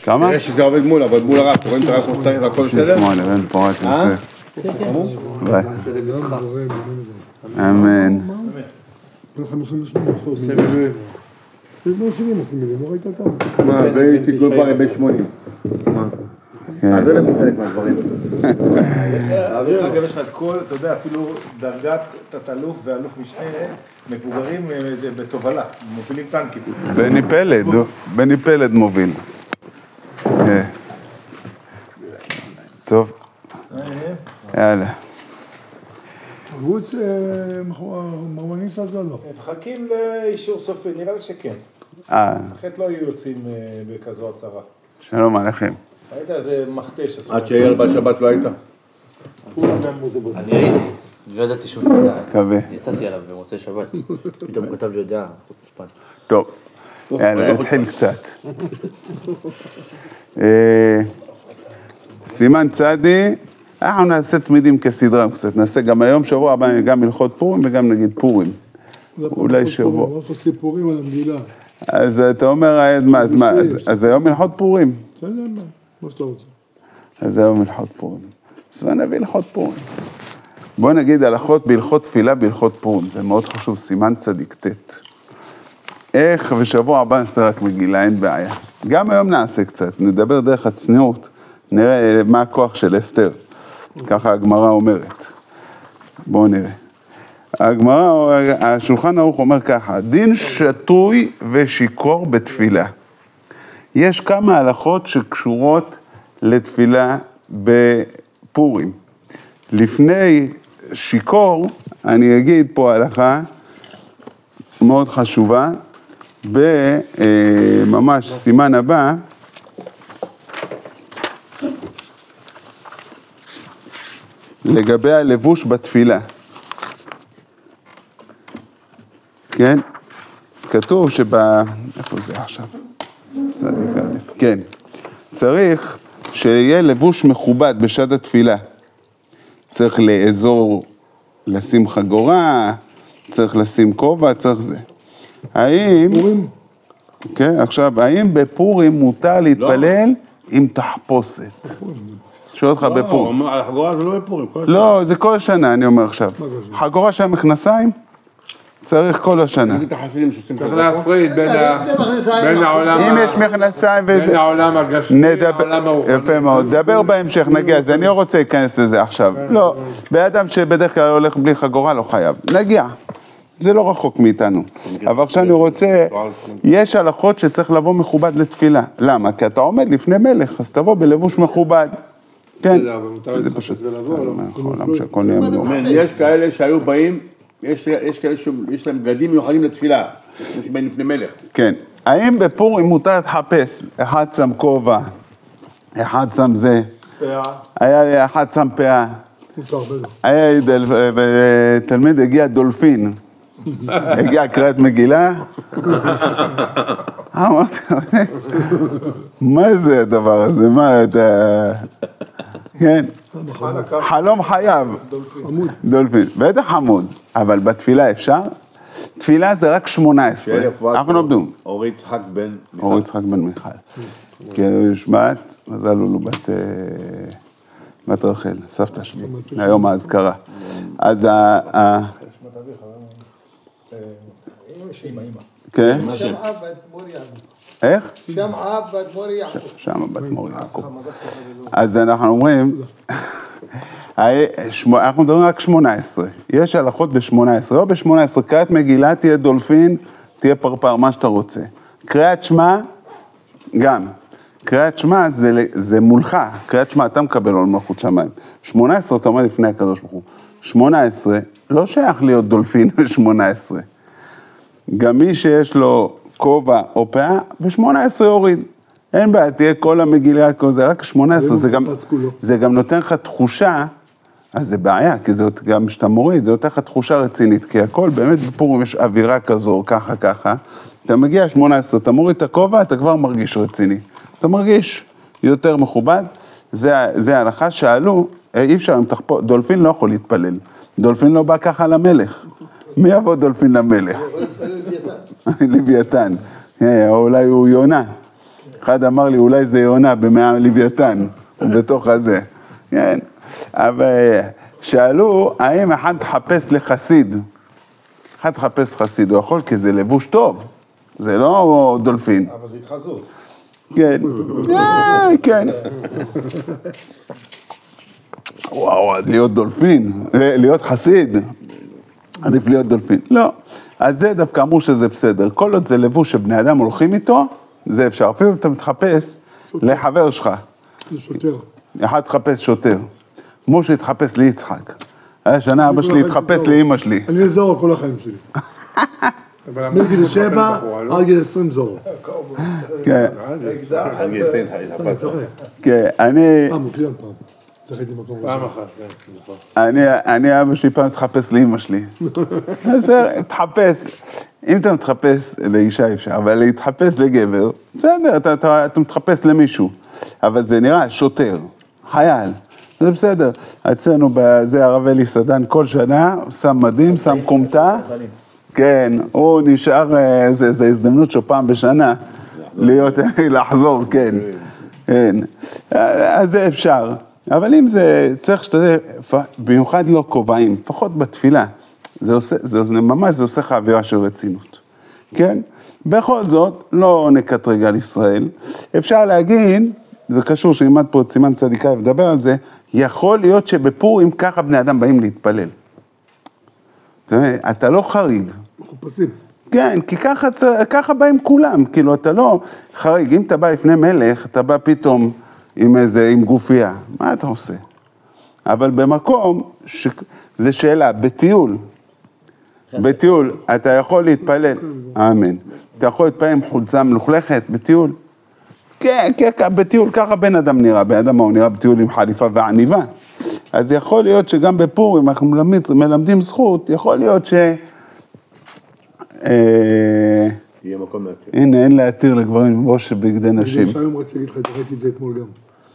כמה? תראה שזה עובד מול, אבל מול הרב, רואים את הרב כמו שצריך הכל בסדר? 8, בן פורת יוסף. ביי. אמן. מה, והייתי כל פעם בן 80. אז זה לכל חלק מהדברים. אגב, יש לך את כל, אתה יודע, אפילו דרגת תת-אלוף ואלוף משנה מבוגרים בתובלה, מובילים טנקים. בני פלד מוביל. טוב. יאללה. ערוץ מרמניס על זה לא? מחכים לאישור סופי, נראה לי שכן. אחרת לא יהיו יוצאים בכזו הצהרה. שלום עליכם. היית איזה מכתש. עד שאייל בשבת לא היית? אני הייתי, לא ידעתי שהוא נדע. מקווה. יצאתי עליו במוצאי שבת. פתאום הוא כתב לי הודעה, חוצפן. טוב, יאללה, נתחיל קצת. סימן צדי, אנחנו נעשה תמידים כסדרה קצת. נעשה גם היום, שבוע הבא, גם הלכות פורים וגם נגיד פורים. אולי שבוע. לא עושה פורים על המגילה. אז אתה אומר, אז היום הלכות פורים. זה מה שאתה רוצה. אז היום הלכות פורים. אז נביא הלכות פורים. בוא נגיד הלכות בהלכות תפילה בהלכות פורים. זה מאוד חשוב, סימן צדיק ט'. איך ושבוע הבא נעשה רק מגילה, אין בעיה. גם היום נעשה קצת, נדבר דרך הצניעות. נראה מה הכוח של אסתר. ככה הגמרא אומרת. בואו נראה. הגמרא, השולחן ערוך אומר ככה, דין שטוי ושיכור בתפילה. יש כמה הלכות שקשורות לתפילה בפורים. לפני שיכור, אני אגיד פה הלכה מאוד חשובה, בממש סימן הבא, לגבי הלבוש בתפילה. כן? כתוב איפה זה עכשיו? צדיק א', כן. צריך שיהיה לבוש מכובד בשעת התפילה. צריך לאזור, לשים חגורה, צריך לשים כובע, צריך זה. האם... פורים? כן, עכשיו, האם בפורים מותר להתפלל עם תחפושת? שואל אותך בפורים. לא, החגורה זה לא בפורים. לא, זה כל השנה, אני אומר עכשיו. חגורה של מכנסיים? צריך כל השנה. צריך להפריד בין העולם... אם יש מכנסיים וזה... בין העולם הגשמי לעולם הרוחני. יפה מאוד, דבר בהמשך, נגיע, אז אני לא רוצה להיכנס לזה עכשיו. לא, באדם שבדרך כלל הולך בלי חגורה לא חייב. נגיע. זה לא רחוק מאיתנו. אבל עכשיו אני רוצה... יש הלכות שצריך לבוא מכובד לתפילה. למה? כי אתה עומד לפני מלך, אז תבוא בלבוש מכובד. כן, זה פשוט. יש כאלה שהיו באים, יש כאלה שיש להם בגדים מיוחדים לתפילה, יש בהם לפני מלך. כן. האם בפורים מותר להתחפש? אחד שם כובע, אחד שם זה. היה לי אחד שם פאה. היה לי תלמיד, הגיע דולפין. הגיע קריאת מגילה. אמרתי, מה זה הדבר הזה? מה אתה... כן, חלום חייו, דולפין, בטח חמוד, אבל בתפילה אפשר? תפילה זה רק 18, אנחנו נעבדו. אורי יצחק בן מיכל. אורי יצחק בן מיכל. כי יש בת, מזל לו בת רחל, סבתא שלי, היום האזכרה. אז כן? שם בת מור יעקב. איך? שם בת מור יעקב. שם בת מור יעקב. אז אנחנו אומרים, אנחנו מדברים רק 18, יש הלכות ב-18, לא ב-18, קריאת מגילה תהיה דולפין, תהיה פרפר, מה שאתה רוצה. קריאת שמע, גם. קריאת שמע זה מולך, קריאת שמע אתה מקבל עול מלכות שמיים. 18 אתה עומד לפני הקדוש ברוך הוא. 18 לא שייך להיות דולפין ב-18. גם מי שיש לו כובע או פאה, ב-18 הוריד. אין בעיה, תהיה כל המגילה, זה רק 18, זה גם נותן לך תחושה, אז זה בעיה, כי זה גם שאתה מוריד, זה נותן לך תחושה רצינית, כי הכל באמת בפורים יש אווירה כזו, ככה, אתה מגיע 18, אתה מוריד את הכובע, אתה כבר מרגיש רציני, אתה מרגיש יותר מכובד, זה ההלכה שאלו, אי אפשר, דולפין לא יכול להתפלל, דולפין לא בא ככה למלך, מי יבוא דולפין למלך? לוויתן, אולי הוא יונה. אחד אמר לי, אולי זה יונה במאה לוויתן, בתוך הזה. כן, אבל שאלו, האם אחד תחפש לחסיד? אחד תחפש חסיד, הוא יכול, כי זה לבוש טוב, זה לא דולפין. אבל זה התחזות. כן, כן. וואו, להיות דולפין, להיות חסיד, עדיף להיות דולפין. לא, אז זה דווקא אמרו שזה בסדר. כל עוד זה לבוש שבני אדם הולכים איתו, זה אפשר. אפילו אם אתה מתחפש לחבר שלך. שוטר. אחד תחפש שוטר. משה התחפש ליצחק. היה שנה אבא שלי התחפש לאמא שלי. אני זורו כל החיים שלי. מגיל 7 עד גיל 20 זורו. כן. כן, אני... מוקדם פעם. זכיתי מקום ראשון. פעם אחת, כן. אני אבא שלי פעם התחפש לאמא שלי. בסדר, תחפש. אם אתה מתחפש לאישה אפשר, אבל להתחפש לגבר, בסדר, אתה מתחפש למישהו. אבל זה נראה שוטר, חייל. זה בסדר. אצלנו בזה הרב אלי סדן כל שנה, שם מדים, שם קומטה. כן, הוא נשאר, זה הזדמנות של פעם בשנה, לחזור, כן. אז זה אפשר. אבל אם זה צריך שתדע, במיוחד לא כובעים, לפחות בתפילה, זה עושה לך אווירה של רצינות. כן? בכל זאת, לא נקטרג על ישראל. אפשר להגיד, זה קשור שלימד פה את סימן צדיקה ודבר על זה, יכול להיות שבפורים ככה בני אדם באים להתפלל. אתה לא חריג. מחופשים. כן, כי ככה באים כולם, כאילו אתה לא חריג. אם אתה בא לפני מלך, אתה בא פתאום עם גופייה. מה אתה עושה? אבל במקום, זה שאלה, בטיול, אתה יכול להתפלל, אמן. אתה יכול להתפלל עם חולצה מלוכלכת בטיול? כן, בטיול, ככה בן אדם נראה, בן אדם הוא נראה בטיול עם חליפה ועניבה. אז יכול להיות שגם בפורים, אנחנו מלמדים זכות, יכול להיות ש... יהיה מקום להתיר. הנה, אין להתיר לגברים ראש בגדי נשים. יש היום רציתי להגיד לך, ראיתי את זה אתמול גם.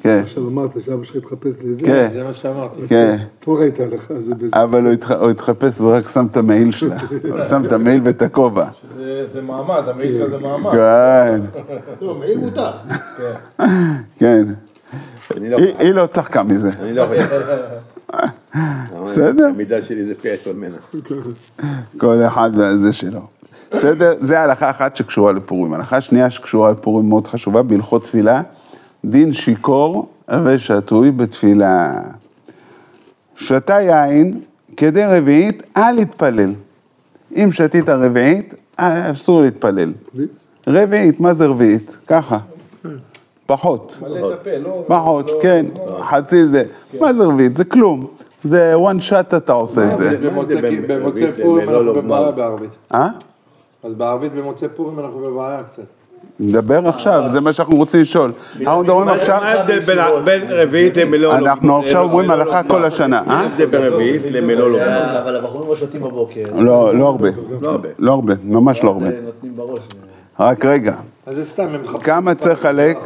כן. עכשיו אמרת שאבא שלך התחפש לזה. כן. זה מה שאמרתי. כן. פה ראית לך, זה בזה. אבל הוא התחפש ורק שם את המעיל שלה. הוא שם את המעיל ואת הכובע. זה מעמד, המעיל שלך זה מעמד. כן. טוב, מעיל מותר. כן. היא לא צחקה מזה. אני לא יכול. בסדר? המידה שלי זה פי 10 ממנה. כל אחד והזה שלו. בסדר? זה הלכה אחת שקשורה לפורים. הלכה שנייה שקשורה לפורים מאוד חשובה, בהלכות תפילה, דין שיכור ושתוי בתפילה. שתה יין כדי רביעית, אל להתפלל. אם שתית רביעית, אסור להתפלל. רביעית, מה זה רביעית? ככה. פחות. מלא את הפה, לא... פחות, כן. חצי זה. מה זה רביעית? זה כלום. זה one shot אתה עושה את זה. במוצאי פורים אנחנו בבעיה בערבית. אה? אז בערבית במוצאי פורים אנחנו בבעיה קצת. נדבר עכשיו, זה מה שאנחנו רוצים לשאול. אנחנו מדברים עכשיו... מה ההבדל בין רביעית למלוא לא? אנחנו עכשיו אומרים הלכה כל השנה, מה ההבדל בין רביעית למלוא לא? אבל הבחורים לא שותים בבוקר. לא הרבה. לא הרבה, ממש לא הרבה. נותנים בראש. רק רגע. אז זה סתם, הם מחפשים... כמה צריך לחלק?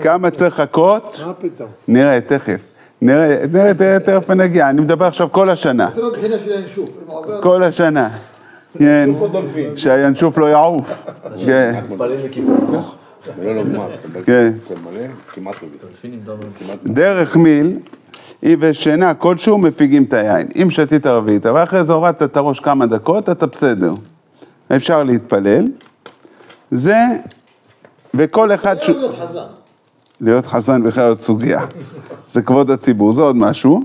כמה צריך לחכות? מה פתאום? נראה, תכף. נראה, תכף נגיע. אני מדבר עכשיו כל השנה. זה לא בחינה של הינשוף. כל השנה. כן, שהינשוף לא יעוף. כן. מתפלים לכיוון. מלוא לא גמר. כן. מלא, כמעט לא. דרך מיל, היא ושינה כלשהו מפיגים את היין. אם שתית רביעית, אבל אחרי זה הורדת את הראש כמה דקות, אתה בסדר. אפשר להתפלל. זה, וכל אחד זה להיות חזן. להיות חזן בכלל עוד סוגיה. זה כבוד הציבור, זה עוד משהו.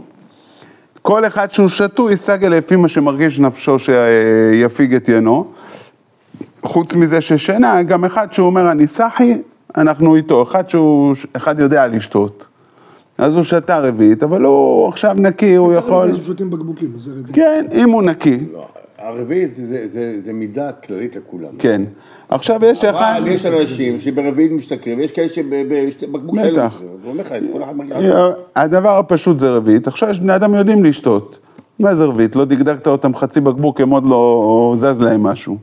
כל אחד שהוא שתוי, סגל לפי מה שמרגיש נפשו שיפיג את ינו. חוץ מזה ששינה, גם אחד שהוא אומר, אני סחי, אנחנו איתו. אחד יודע לשתות. אז הוא שתה רביעית, אבל הוא עכשיו נקי, הוא יכול... שותים בקבוקים, זה רביעית. כן, אם הוא נקי. הרביעית זה מידה כללית לכולם. כן. עכשיו יש אחד... אבל יש אנשים שברביעית משתכרים, ויש כאלה שבקבוק שלו. בטח. זה אומר לך, כל אחד מגיע. הדבר הפשוט זה רביעית. עכשיו יש בני אדם יודעים לשתות. מה זה רביעית? לא דגדגת אותם חצי בקבוק, הם עוד לא זז להם משהו.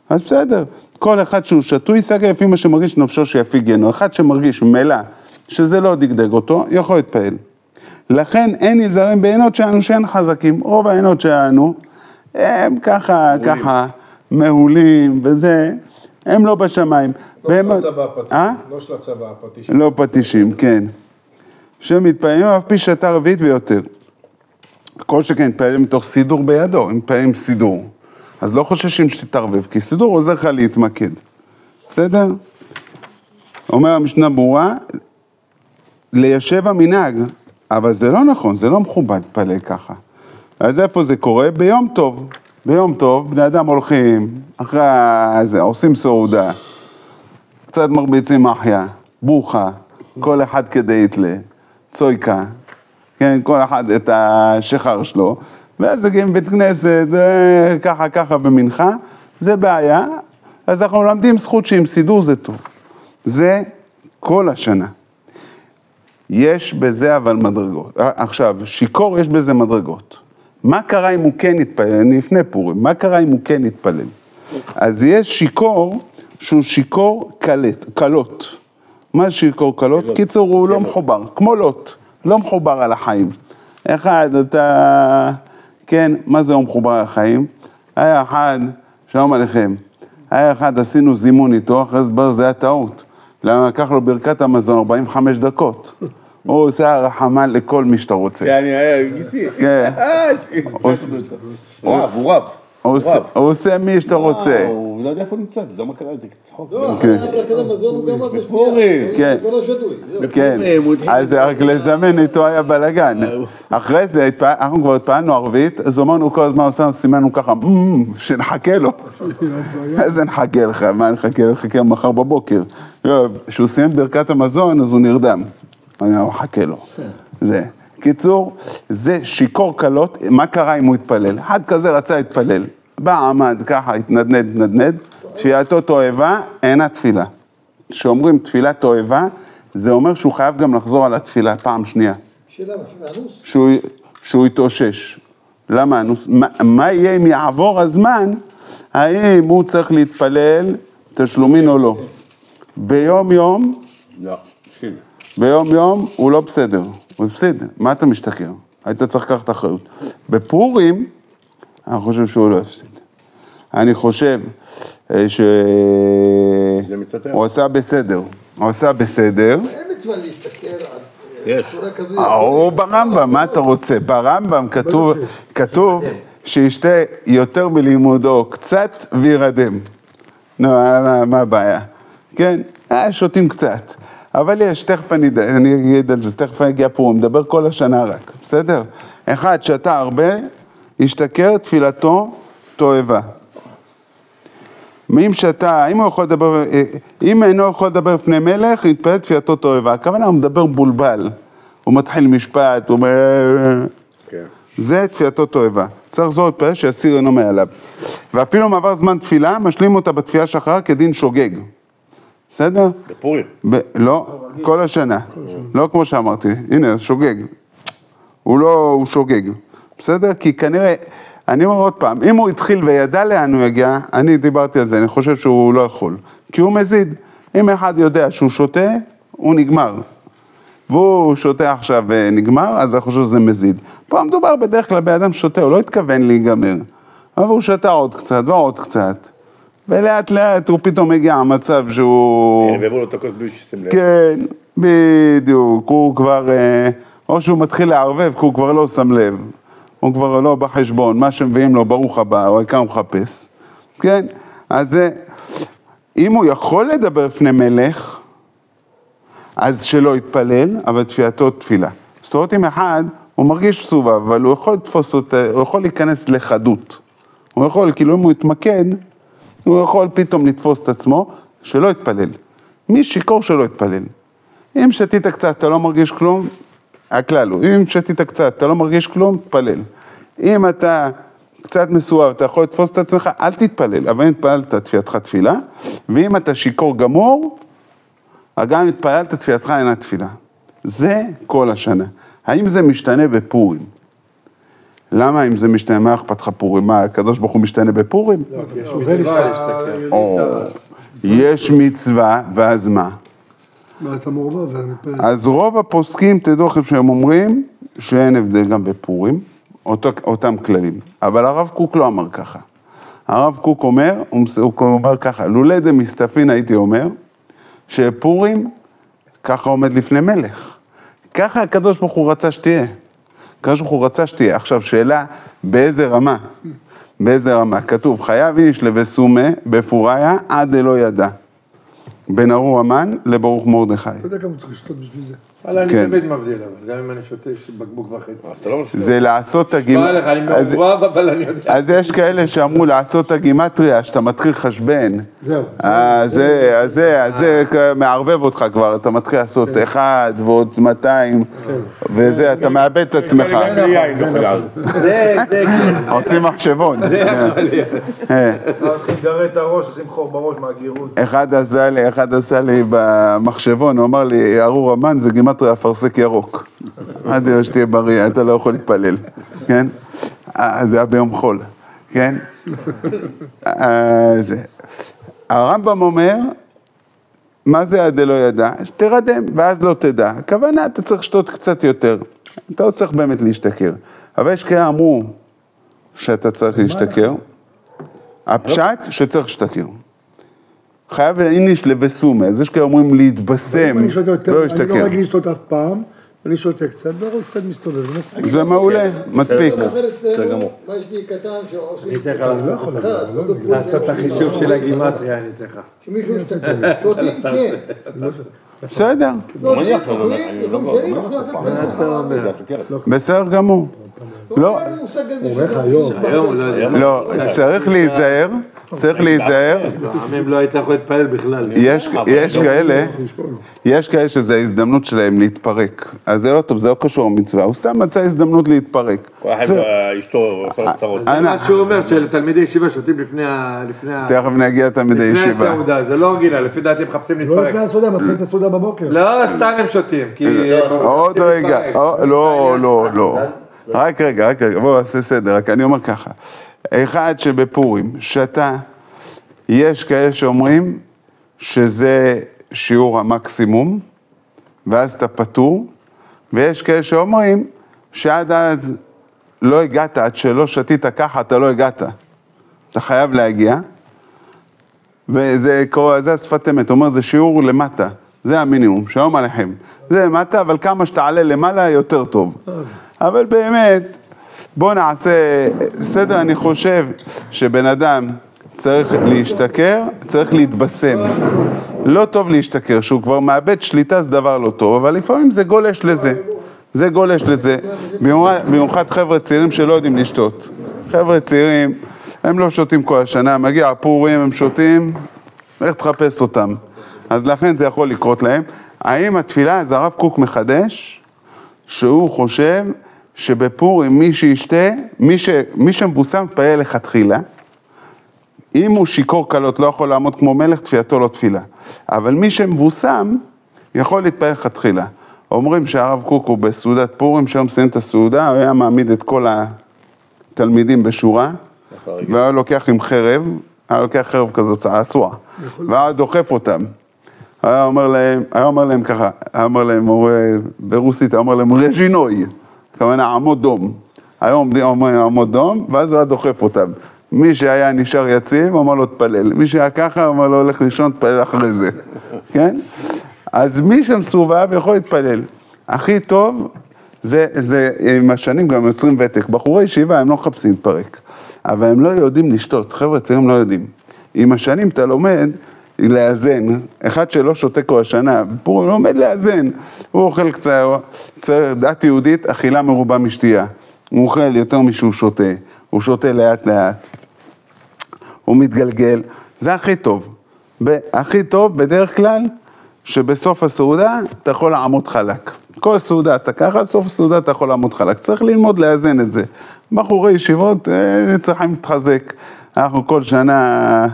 אז בסדר. כל אחד שהוא שתוי, סגל לפי מה שמרגיש נפשו שיפיג ינו. אחד שמרגיש מלא, שזה לא דגדג אותו, יכול להתפעל. לכן אין נזהרים בעינות שלנו שאין חזקים. רוב העינות שלנו הם ככה מהולים וזה. הם לא בשמיים. לא של הצבא הפטישים. לא של הצבא הפטישים. לא פטישים, כן. שמתפעלים אף פי שעתה רביעית ויותר. כל שכן מתפעלים מתוך סידור בידו, הם מתפעלים סידור. אז לא חוששים שתתערבב, כי סידור עוזר לך להתמקד. בסדר? אומר המשנה ברורה, ליישב המנהג, אבל זה לא נכון, זה לא מכובד פלא ככה. אז איפה זה קורה? ביום טוב. ביום טוב, בני אדם הולכים, אחרי זה, עושים סעודה, קצת מרביצים מחיה, בוכה, כל אחד כדי יתלה, צויקה, כן, כל אחד את השחר שלו, ואז הגיעים בית כנסת, ככה במנחה, זה בעיה, אז אנחנו למדים זכות שעם סידור זה טוב. זה כל השנה. יש בזה אבל מדרגות. עכשיו, שיקור יש בזה מדרגות. מה קרה אם הוא כן יתפלל? אני לפני פורים, מה קרה אם הוא כן יתפלל? אז יש שיקור שהוא שיקור קלות. מה זה שיקור קלות? קיצור, הוא לא מחובר, כמו לוט, לא מחובר על החיים. אחד, אתה, כן, מה זה הוא מחובר על החיים? היה אחד, שלום עליכם, היה אחד, עשינו זימון איתו, אחרי זה היה טעות. למה לקח לו ברכת המזון 45 דקות. הוא עושה הרחמה לכל מי שאתה רוצה. כן, אני היה גיסי. כן. רב, הוא רב. הוא עושה מי שאתה רוצה. הוא לא יודע איפה נמצא, זה מה קרה, זה צחוק. לא, אחרי ברכת המזון הוא גם רק פורים. כן. כל השדוי. כן, אז רק לזמן איתו היה בלגן. אחרי זה, אנחנו כבר התפעלנו ערבית, אז אמרנו כל הזמן, עושה סימנו ככה, שנחכה לו. איזה נחכה לך, מה נחכה מחר בבוקר? כשהוא סיים ברכת המזון, אז הוא נרדם. אני מחכה לו. זה. קיצור, זה שיקור קלות, מה קרה אם הוא התפלל? אחד כזה רצה להתפלל, בא עמד ככה, התנדנד, תפילתו תועבה, אינה תפילה. כשאומרים תפילה תועבה, זה אומר שהוא חייב גם לחזור על התפילה פעם שנייה. שאלה, אנוס? שהוא יתאושש. למה אנוס? מה יהיה אם יעבור הזמן, האם הוא צריך להתפלל תשלומין או לא? ביום יום, לא, ביום יום הוא לא בסדר. הוא הפסיד, מה אתה משתכר? היית צריך לקחת אחריות. בפורים, אני חושב שהוא לא הפסיד. אני חושב שהוא עשה בסדר. הוא עשה בסדר. אין מצווה להסתכל יש. על צורה כזו. הוא ברמב"ם, מה אתה רוצה? ברמב"ם כתוב שישתה יותר מלימודו קצת וירדם. נו, מה הבעיה? כן, שותים קצת. אבל יש, תכף אני אגיד על זה, תכף יגיע פה, הוא מדבר כל השנה רק, בסדר? אחד, שאתה הרבה, ישתכר תפילתו תועבה. אם הוא יכול לדבר, אם אינו יכול לדבר לפני מלך, יתפלל תפילתו תועבה. הכוונה, הוא מדבר בולבל, הוא מתחיל משפט, הוא אומר, זה תפילתו תועבה. צריך זו להתפלל שהסיר אינו מעליו. ואפילו מעבר זמן תפילה, משלים אותה בתפילה שחרה כדין שוגג. בסדר? בפורים. לא, כל השנה. לא כמו שאמרתי. הנה, שוגג. הוא שוגג. בסדר? כי כנראה, אני אומר עוד פעם, אם הוא התחיל וידע לאן הוא יגיע, אני דיברתי על זה, אני חושב שהוא לא יכול. כי הוא מזיד. אם אחד יודע שהוא שותה, הוא נגמר. והוא שותה עכשיו ונגמר, אז אני חושב שזה מזיד. פה מדובר בדרך כלל באדם שותה, הוא לא התכוון להיגמר. אבל הוא שתה עוד קצת ועוד קצת. ולאט לאט הוא פתאום מגיע המצב שהוא... והבאו לו את הכל בלי ששים לב. כן, בדיוק, הוא כבר... או שהוא מתחיל לערבב, כי הוא כבר לא שם לב. הוא כבר לא בחשבון, מה שמביאים לו ברוך הבא, או העיקר הוא מחפש. כן? אז אם הוא יכול לדבר לפני מלך, אז שלא יתפלל, אבל תפילתו תפילה. זאת אומרת, אם אחד, הוא מרגיש סובב, אבל הוא יכול לתפוס אותה, הוא יכול להיכנס לחדות. הוא יכול, כאילו אם הוא יתמקד, הוא יכול פתאום לתפוס את עצמו, שלא יתפלל. מי שיקור שלא יתפלל. אם שתית קצת, אתה לא מרגיש כלום, הכלל הוא, אם שתית קצת, אתה לא מרגיש כלום, תפלל. אם אתה קצת מסואב, אתה יכול לתפוס את עצמך, אל תתפלל, אבל אם התפללת תפילתך תפילה, ואם אתה שיקור גמור, גם אם התפללת תפילתך אינה תפילה. זה כל השנה. האם זה משתנה בפורים? למה אם זה משתנה, מה אכפת לך פורים? מה, הקדוש ברוך הוא משתנה בפורים? יש מצווה להסתכל. יש מצווה, ואז מה? אתה מעורבב, אז רוב הפוסקים, תדעו לכם שהם אומרים, שאין הבדל גם בפורים, אותם כללים. אבל הרב קוק לא אמר ככה. הרב קוק אומר, הוא אומר ככה, לולא דמסתפין הייתי אומר, שפורים ככה עומד לפני מלך. ככה הקדוש ברוך הוא רצה שתהיה. הקדוש ברוך הוא רצה שתהיה. עכשיו שאלה, באיזה רמה? באיזה רמה? כתוב, חייב איש לבסומה בפוריה עד דלא ידע. בין ארור המן לברוך מרדכי. אתה יודע כמה צריך לשתות בשביל זה. אבל אני תמיד מבדיל, אבל גם אם אני שותה בקבוק וחצי. זה לעשות הגימטריה. בא לך, אני מעורב, אבל אני יודע. אז יש כאלה שאמרו לעשות הגימטריה, שאתה מתחיל חשבן. זהו. זה מערבב אותך כבר, אתה מתחיל לעשות 1 ועוד 200, וזה, אתה מאבד את עצמך. עושים מחשבון. מתחיל לגרד את הראש, עושים חור בראש מהגירות. אחד עשה לי במחשבון, הוא אמר לי, ארור המן זה גימטריה אפרסק ירוק. עד היום שתהיה בריא, אתה לא יכול להתפלל, כן? זה היה ביום חול, כן? הרמב"ם אומר, מה זה עד לא ידע? תרדם, ואז לא תדע. הכוונה, אתה צריך לשתות קצת יותר. אתה לא צריך באמת להשתכר. אבל יש כאלה אמרו שאתה צריך להשתכר. הפשט שצריך להשתכר. חייב איניש לבסומה, אז יש כאלה אומרים להתבשם, לא להשתכר. אני לא רגיל לשתות אף פעם, אני שותה קצת, והראש קצת מסתובב. זה מעולה, מספיק. מה יש לי קטן שעושים... אני אתן לך לעשות את החישוב של הגימטריה, אני אתן לך. שמישהו שותים, כן. בסדר. בסדר גמור. לא, צריך להיזהר. אם לא היית יכול להתפלל בכלל. יש כאלה שזה ההזדמנות שלהם להתפרק. אז זה לא טוב, זה לא קשור למצווה, הוא סתם מצא הזדמנות להתפרק. כל אחד אשתו עושה צרות. זה מה שהוא אומר, שלתלמידי ישיבה שותים לפני תכף נגיע תלמידי ישיבה. לפני הסעודה, זה לא רגילה, לפי דעתי הם מחפשים לא להתפרק. לפני הסעודה, מתחיל את הסעודה בבוקר. לא, סתם הם שותים, כי... עוד רגע, לא. רק רגע, בואו נעשה סדר, רק אני אומר ככה. אחד שבפורים, שתה, יש כאלה שאומרים שזה שיעור המקסימום, ואז אתה פטור, ויש כאלה שאומרים שעד אז לא הגעת, עד שלא שתית ככה, אתה לא הגעת. אתה חייב להגיע, וזה השפת אמת, אומר זה שיעור למטה, זה המינימום, שלום עליכם. זה למטה, אבל כמה שתעלה למעלה יותר טוב. אבל באמת, בוא נעשה סדר, אני חושב שבן אדם צריך להשתכר, צריך להתבשם. לא טוב להשתכר, שהוא כבר מאבד שליטה זה דבר לא טוב, אבל לפעמים זה גולש לזה. זה גולש לזה, במיוחד חבר'ה צעירים שלא יודעים לשתות. חבר'ה צעירים, הם לא שותים כל השנה, מגיע הפורים, הם שותים, איך תחפש אותם? אז לכן זה יכול לקרות להם. האם התפילה, אז הרב קוק מחדש, שהוא חושב שבפורים מי שישתה, מי שמבוסם תפעל לכתחילה, אם הוא שיקור קלות לא יכול לעמוד כמו מלך, תפילתו לא תפילה. אבל מי שמבוסם יכול להתפעל לכתחילה. אומרים שהרב קוק הוא בסעודת פורים, שהיום מסיים את הסעודה, הוא היה מעמיד את כל התלמידים בשורה, והיה לוקח עם חרב, היה לוקח חרב כזאת צעצוע, והיה דוחף אותם. היה אומר להם ככה, היה אומר להם, ברוסית, היה אומר להם רג'ינוי, כמובן עמוד דום. היום אומרים עמוד דום, ואז הוא היה דוחף אותם. מי שהיה נשאר יציב, אמר לו תפלל. מי שהיה ככה, אמר לו הולך לישון, תפלל אחרי זה. כן? אז מי שמסובב יכול להתפלל. הכי טוב, זה עם השנים גם יוצרים ותק. בחורי ישיבה הם לא מחפשים להתפרק, אבל הם לא יודעים לשתות. חבר'ה צעירים לא יודעים. עם השנים אתה לומד לאזן. אחד שלא שותה כל השנה, הוא לומד לאזן. הוא אוכל קצת, דת יהודית, אכילה מרובה משתייה. הוא אוכל יותר משהו שותה. הוא שותה לאט לאט. הוא מתגלגל. זה הכי טוב. הכי טוב בדרך כלל, שבסוף הסעודה אתה יכול לעמוד חלק. כל סעודה אתה ככה, סוף הסעודה אתה יכול לעמוד חלק. צריך ללמוד לאזן את זה. בחורי ישיבות צריכים להתחזק. אנחנו כל שנה,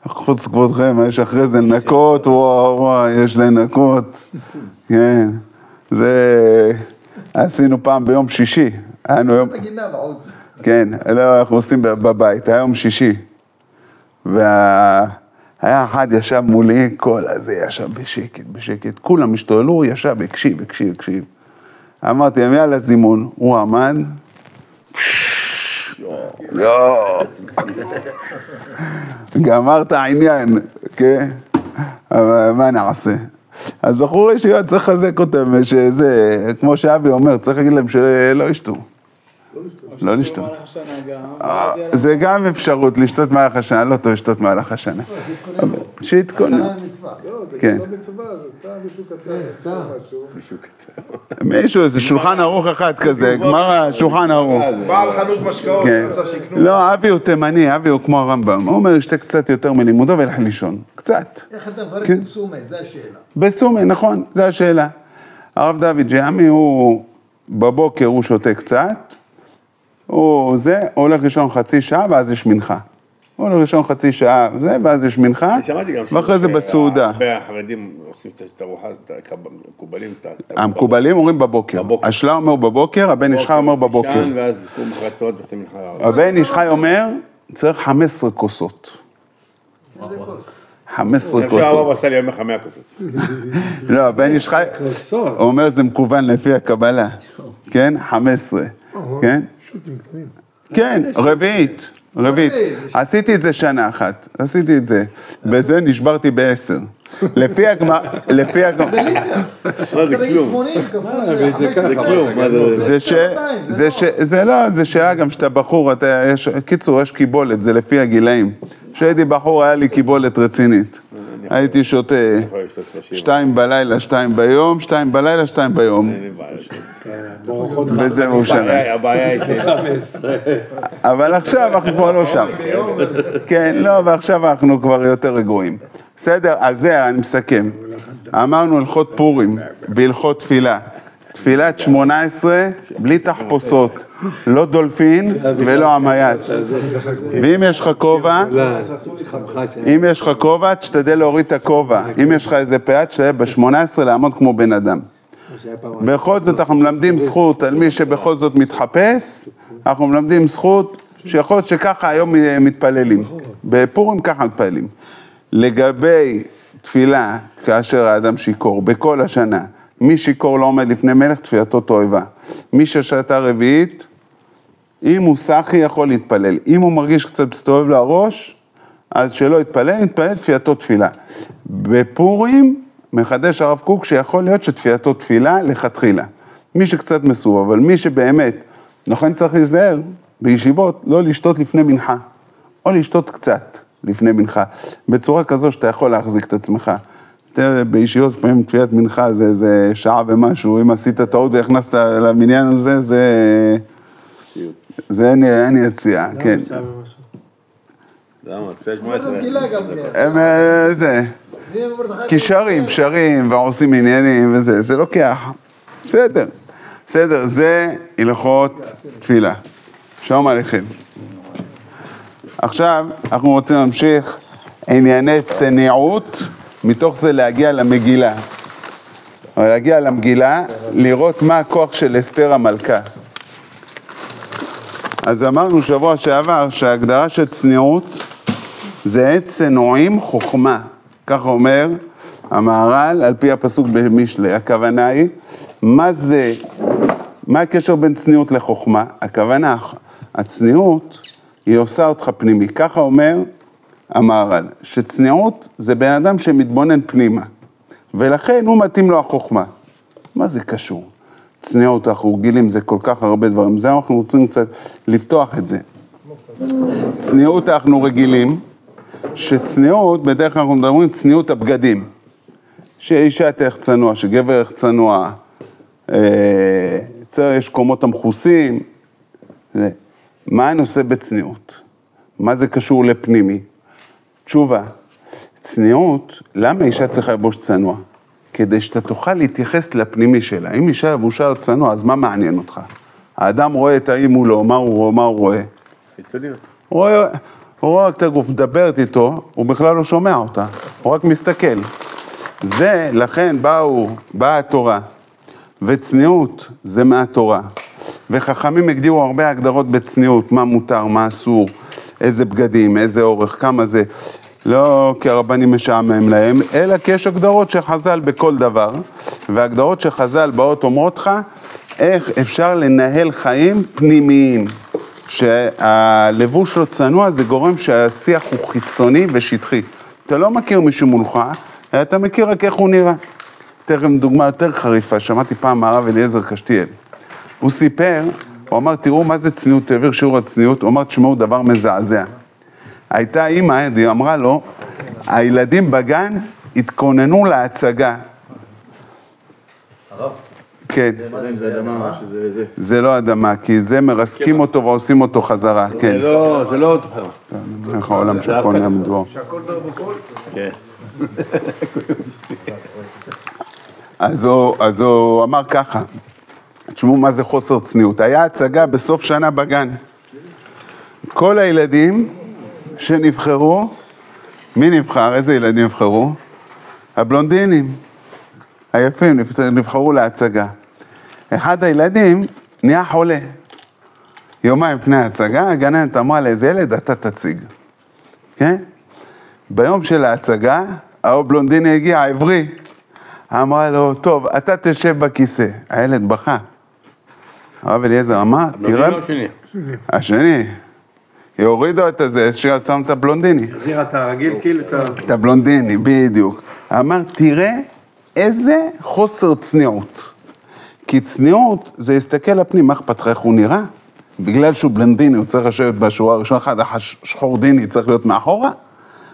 חוץ כבודכם, יש אחרי זה לנקות, וואו, יש לנקות. כן, זה עשינו פעם ביום שישי. הגינה בעוד. כן, לא, אנחנו עושים בבית, היום שישי. היה אחד ישב מולי, כל הזה ישב בשקט. כולם השתוללו, ישב, הקשיב. אמרתי, יאללה זימון, הוא עמד, לא. גמרת העניין, כן? אבל מה נעשה? אז בחורי ישיבה צריך לחזק אותם, שזה, כמו שאבי אומר, צריך להגיד להם שלא ישתו. לא לשתות. זה גם אפשרות לשתות מהלך השנה, לא טוב לשתות מהלך השנה. שיתכוננו. לא, זה כן. לא מצווה, זה סתם מישהו קטן, משהו. מישהו, איזה שולחן ערוך אחד כזה, גמר השולחן ערוך. בעל חנות משקאות, כן. רוצה שיקנו. לא, אבי הוא תימני, אבי הוא כמו הרמב"ם. הוא אומר, ישתה קצת יותר מלימודו וילך לישון. קצת. איך אתה מפרק כן. בסומה, זו השאלה. בסומי, נכון, זו השאלה. הרב דוד ג'עמי הוא, בבוקר הוא שותה קצת, הוא זה, הולך לישון חצי שעה ואז יש מנחה. הוא הולך לישון חצי שעה וזה, ואז יש מנחה, שמעתי גם ואחרי זה בסעודה. הרבה החרדים עושים את הארוחה, המקובלים, המקובלים אומרים בבוקר. השלה אומר בבוקר, הבן איש חי אומר בבוקר. ישן ואז קום אחרי הצהריים תעשה מנחה. הבן איש חי אומר, צריך 15 כוסות. איזה כוס? 15 עכשיו הרב כוסות. עשה לי יום 100 כוסות. לא, הבן איש חי, הוא אומר זה מכוון לפי הקבלה. כן? 15. כן? שוטים קטנים. כן, רביעית. עשיתי את זה שנה אחת, עשיתי את זה. בזה נשברתי ב10. לפי הגמר... זה ליטר. מה זה כלום? 80 כפול זה כלום, מה זה? זה לא, זה שאלה גם שאתה בחור, קיצור, יש קיבולת, זה לפי הגילאים. כשהייתי בחור היה לי קיבולת רצינית. הייתי שותה 2 בלילה, 2 ביום, 2 בלילה, 2 ביום. וזה מאושנה. הבעיה היא אבל עכשיו אנחנו כבר לא שם. כן, לא, ועכשיו אנחנו כבר יותר רגועים. בסדר, אז זה אני מסכם. אמרנו הלכות פורים, בהלכות תפילה. תפילת 18, בלי תחפושות, לא דולפין ולא עמייט. ואם יש לך כובע, תשתדל להוריד את הכובע. אם יש לך איזה פאה, תשתדל ב-18 לעמוד כמו בן אדם. בכל זאת אנחנו מלמדים זכות על מי שבכל זאת מתחפש, אנחנו מלמדים זכות שיכול להיות שככה היום מתפללים. בפורים ככה מתפללים. לגבי תפילה, כאשר האדם שיקור, בכל השנה, מי שיקור לא עומד לפני מלך, תפילתו תועבה. מי ששתה רביעית, אם הוא סחי יכול להתפלל. אם הוא מרגיש קצת מסתובב לו הראש, אז שלא יתפלל, יתפלל תפילתו תפילה. בפורים מחדש הרב קוק שיכול להיות שתפילתו תפילה לכתחילה. מי שקצת מסובב, אבל מי שבאמת, לכן צריך להיזהר בישיבות, לא לשתות לפני מנחה, או לשתות קצת לפני מנחה, בצורה כזו שאתה יכול להחזיק את עצמך. בישיבות לפעמים תפילת מנחה זה שעה ומשהו, אם עשית טעות והכנסת למניין הזה, זה אין יציאה, כן. למה? תפילת זה מגילה גם הם זה, כי שרים ועושים עניינים וזה, זה לוקח. בסדר, זה הלכות תפילה. שלום עליכם. עכשיו אנחנו רוצים להמשיך ענייני צניעות, מתוך זה להגיע למגילה. אבל להגיע למגילה, לראות מה הכוח של אסתר המלכה. אז אמרנו שבוע שעבר שההגדרה של צניעות זה עת צנועים חוכמה. כך אומר המהר"ל על פי הפסוק במשלי. הכוונה היא, מה הקשר בין צניעות לחוכמה? הכוונה, הצניעות היא עושה אותך פנימי. ככה אומר המהר"ל, שצניעות זה בן אדם שמתבונן פנימה, ולכן הוא מתאים לו החוכמה. מה זה קשור? צניעות, אנחנו רגילים, זה כל כך הרבה דברים, זה אנחנו רוצים קצת לפתוח את זה. צניעות אנחנו רגילים, שצניעות, בדרך כלל אנחנו מדברים צניעות הבגדים, שאישה תהיה צנוע, שגבר איך צנוע, יש קומות המחוסים, מה הנושא בצניעות? מה זה קשור לפנימי? תשובה, צניעות, למה אישה צריכה לבוש צנוע? כדי שאתה תוכל להתייחס לפנימי שלה. אם אישה לבושה צנוע, אז מה מעניין אותך? האדם רואה את האם מולו, מה הוא רואה? הוא רואה את הגוף, מדברת איתו, הוא בכלל לא שומע אותה, הוא רק מסתכל. זה, לכן באה התורה, וצניעות זה מהתורה. וחכמים הגדירו הרבה הגדרות בצניעות, מה מותר, מה אסור, איזה בגדים, איזה אורך, כמה זה, לא כי הרבנים משעמם להם, אלא כי יש הגדרות שחז"ל בכל דבר, והגדרות שחז"ל באות אומרות לך, איך אפשר לנהל חיים פנימיים. שהלבוש שלו צנוע, זה גורם שהשיח הוא חיצוני ושטחי. אתה לא מכיר מישהו מולך, אתה מכיר רק איך הוא נראה. תכף דוגמה יותר חריפה, שמעתי פעם מהרב אליעזר קשתיאל. הוא סיפר, הוא אמר, תראו מה זה צניעות, תעביר שיעור הצניעות, הוא אמר, תשמעו דבר מזעזע. הייתה אימא, היא אמרה לו, הילדים בגן התכוננו להצגה. הרב? כן. זה אדמה, שזה זה. זה לא אדמה, כי זה מרסקים אותו ועושים אותו חזרה, כן. זה לא עוד פעם. איך העולם שהכל נהיה מדבור. שהכל בכל? כן. אז הוא אמר ככה, תשמעו מה זה חוסר צניעות. היה הצגה בסוף שנה בגן. כל הילדים שנבחרו, מי נבחר? איזה ילדים נבחרו? הבלונדינים. היפים נבחרו להצגה. אחד הילדים נהיה חולה. יומיים לפני ההצגה, הגננת אמרה לאיזה ילד, אתה תציג. כן? ביום של ההצגה, הבלונדיני הגיע, העברי, אמרה לו, טוב, אתה תשב בכיסא. הילד בכה. הרב אליעזר אמר, תראה... השני. היא הורידו את הזה, ששם את הבלונדיני. החזירה את הרגיל, כאילו את הבלונדיני, בדיוק. אמר, תראה איזה חוסר צניעות. כי צניעות זה להסתכל לפנים, מה אכפת לך איך הוא נראה? בגלל שהוא בלונדיני, הוא צריך לשבת בשורה הראשונה, אחד השחור דיני צריך להיות מאחורה.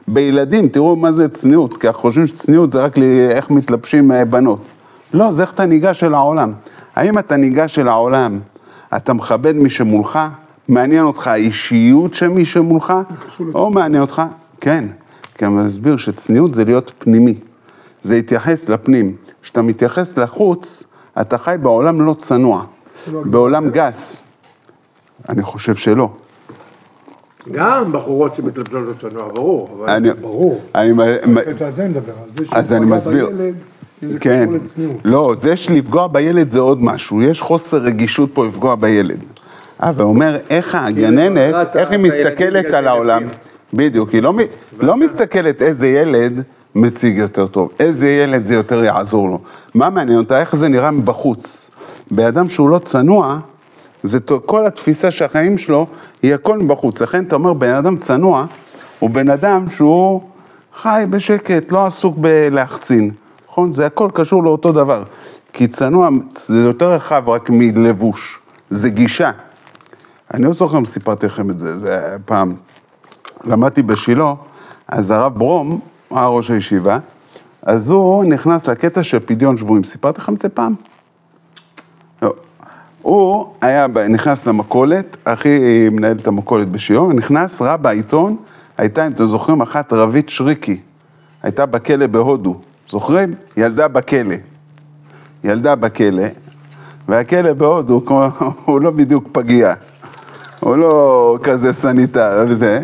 בילדים, תראו מה זה צניעות, כי אנחנו חושבים שצניעות זה רק איך מתלבשים בנות. לא, זה איך אתה ניגש אל העולם. האם אתה ניגש אל העולם, אתה מכבד מי שמולך, מעניין אותך האישיות של מי שמולך, או מעניין אותך? כן, כי אני מסביר שצניעות זה להיות פנימי. זה התייחס לפנים. כשאתה מתייחס לחוץ, אתה חי בעולם לא צנוע, בעולם גס. אני חושב שלא. גם בחורות שמתלבשות לא צנוע, ברור. ברור. על זה נדבר, על זה אז אני מסביר. בילד, אם זה כן. קשור לצניעות. לא, זה שלפגוע בילד זה עוד משהו. יש חוסר רגישות פה לפגוע בילד. אבל הוא אומר, איך הגננת, איך היא מסתכלת על העולם? בדיוק, היא לא מסתכלת איזה ילד מציג יותר טוב, איזה ילד זה יותר יעזור לו. מה מעניין אותה? איך זה נראה מבחוץ? באדם שהוא לא צנוע, זה כל התפיסה שהחיים שלו היא הכל מבחוץ. לכן אתה אומר, בן אדם צנוע הוא בן אדם שהוא חי בשקט, לא עסוק בלהחצין. נכון? זה הכל קשור לאותו דבר. כי צנוע זה יותר רחב רק מלבוש, זה גישה. אני לא זוכר אם סיפרתי לכם את זה, זה פעם למדתי בשילה, אז הרב ברום, היה ראש הישיבה, אז הוא נכנס לקטע של פדיון שבויים. סיפרתי לכם את זה פעם? לא. הוא נכנס למכולת, אחי מנהל את המכולת בשילה, נכנס, ראה בעיתון, הייתה, אם אתם זוכרים, אחת רבית שריקי, הייתה בכלא בהודו, זוכרים? ילדה בכלא. ילדה בכלא, והכלא בהודו, הוא לא בדיוק פגיע. הוא לא כזה סניטר וזה.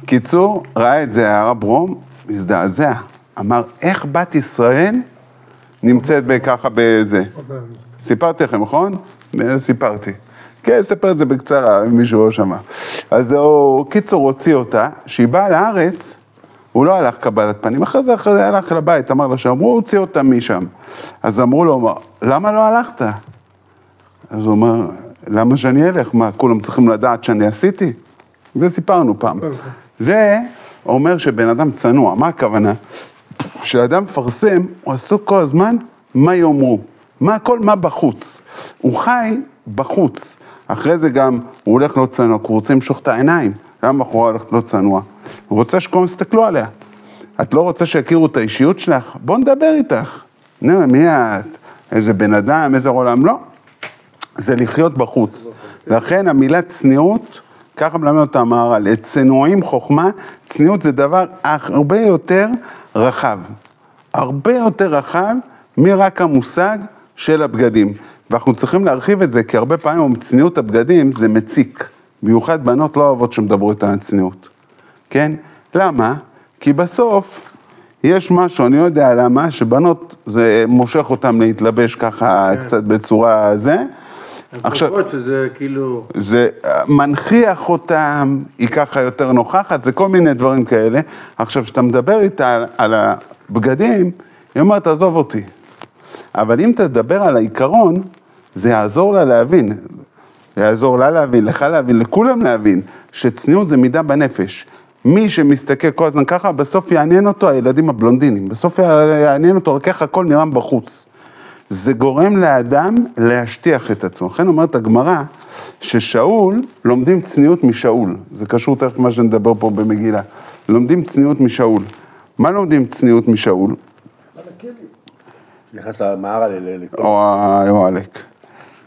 קיצור, ראה את זה הרב ברום, הזדעזע. אמר, איך בת ישראל נמצאת ככה בזה? סיפרתי לכם, נכון? סיפרתי. כן, ספר את זה בקצרה, אם מישהו לא שמע. אז הוא, קיצור, הוציא אותה, שהיא באה לארץ, הוא לא הלך קבלת פנים, אחרי זה הלך לבית, אמר לה שאמרו, הוא הוציא אותה משם. אז אמרו לו, למה לא הלכת? אז הוא אומר, למה שאני אלך? מה, כולם צריכים לדעת שאני עשיתי? זה סיפרנו פעם. זה אומר שבן אדם צנוע, מה הכוונה? כשאדם מפרסם, הוא עסוק כל הזמן, מה יאמרו? מה הכל, מה בחוץ? הוא חי בחוץ. אחרי זה גם, הוא הולך לא צנוע, הוא רוצה למשוך את העיניים. למה בחורה הולכת לא צנוע? הוא רוצה שכולם יסתכלו עליה. את לא רוצה שיכירו את האישיות שלך? בוא נדבר איתך. מי את? איזה בן אדם, איזה עולם? לא. זה לחיות בחוץ. לכן המילה צניעות, ככה מלמד אותה המהר"ל, את צנועים חוכמה, צניעות זה דבר הרבה יותר רחב. הרבה יותר רחב מרק המושג של הבגדים. ואנחנו צריכים להרחיב את זה, כי הרבה פעמים צניעות הבגדים זה מציק. במיוחד בנות לא אוהבות שמדברו איתן על צניעות. כן? למה? כי בסוף יש משהו, אני לא יודע למה, שבנות זה מושך אותם להתלבש ככה קצת בצורה זה. עכשיו, שזה כאילו... זה מנחיח אותם, היא ככה יותר נוכחת, זה כל מיני דברים כאלה. עכשיו, כשאתה מדבר איתה על הבגדים, היא אומרת, תעזוב אותי. אבל אם תדבר על העיקרון, זה יעזור לה להבין. יעזור לה להבין, לך להבין, לכולם להבין, שצניעות זה מידה בנפש. מי שמסתכל כל הזמן ככה, בסוף יעניין אותו הילדים הבלונדינים, בסוף יעניין אותו רק איך הכל נראה בחוץ. זה גורם לאדם להשטיח את עצמו. לכן אומרת הגמרא, ששאול לומדים צניעות משאול. זה קשור תכף מה שנדבר פה במגילה. לומדים צניעות משאול. מה לומדים צניעות משאול? נכנס למערה או עלק.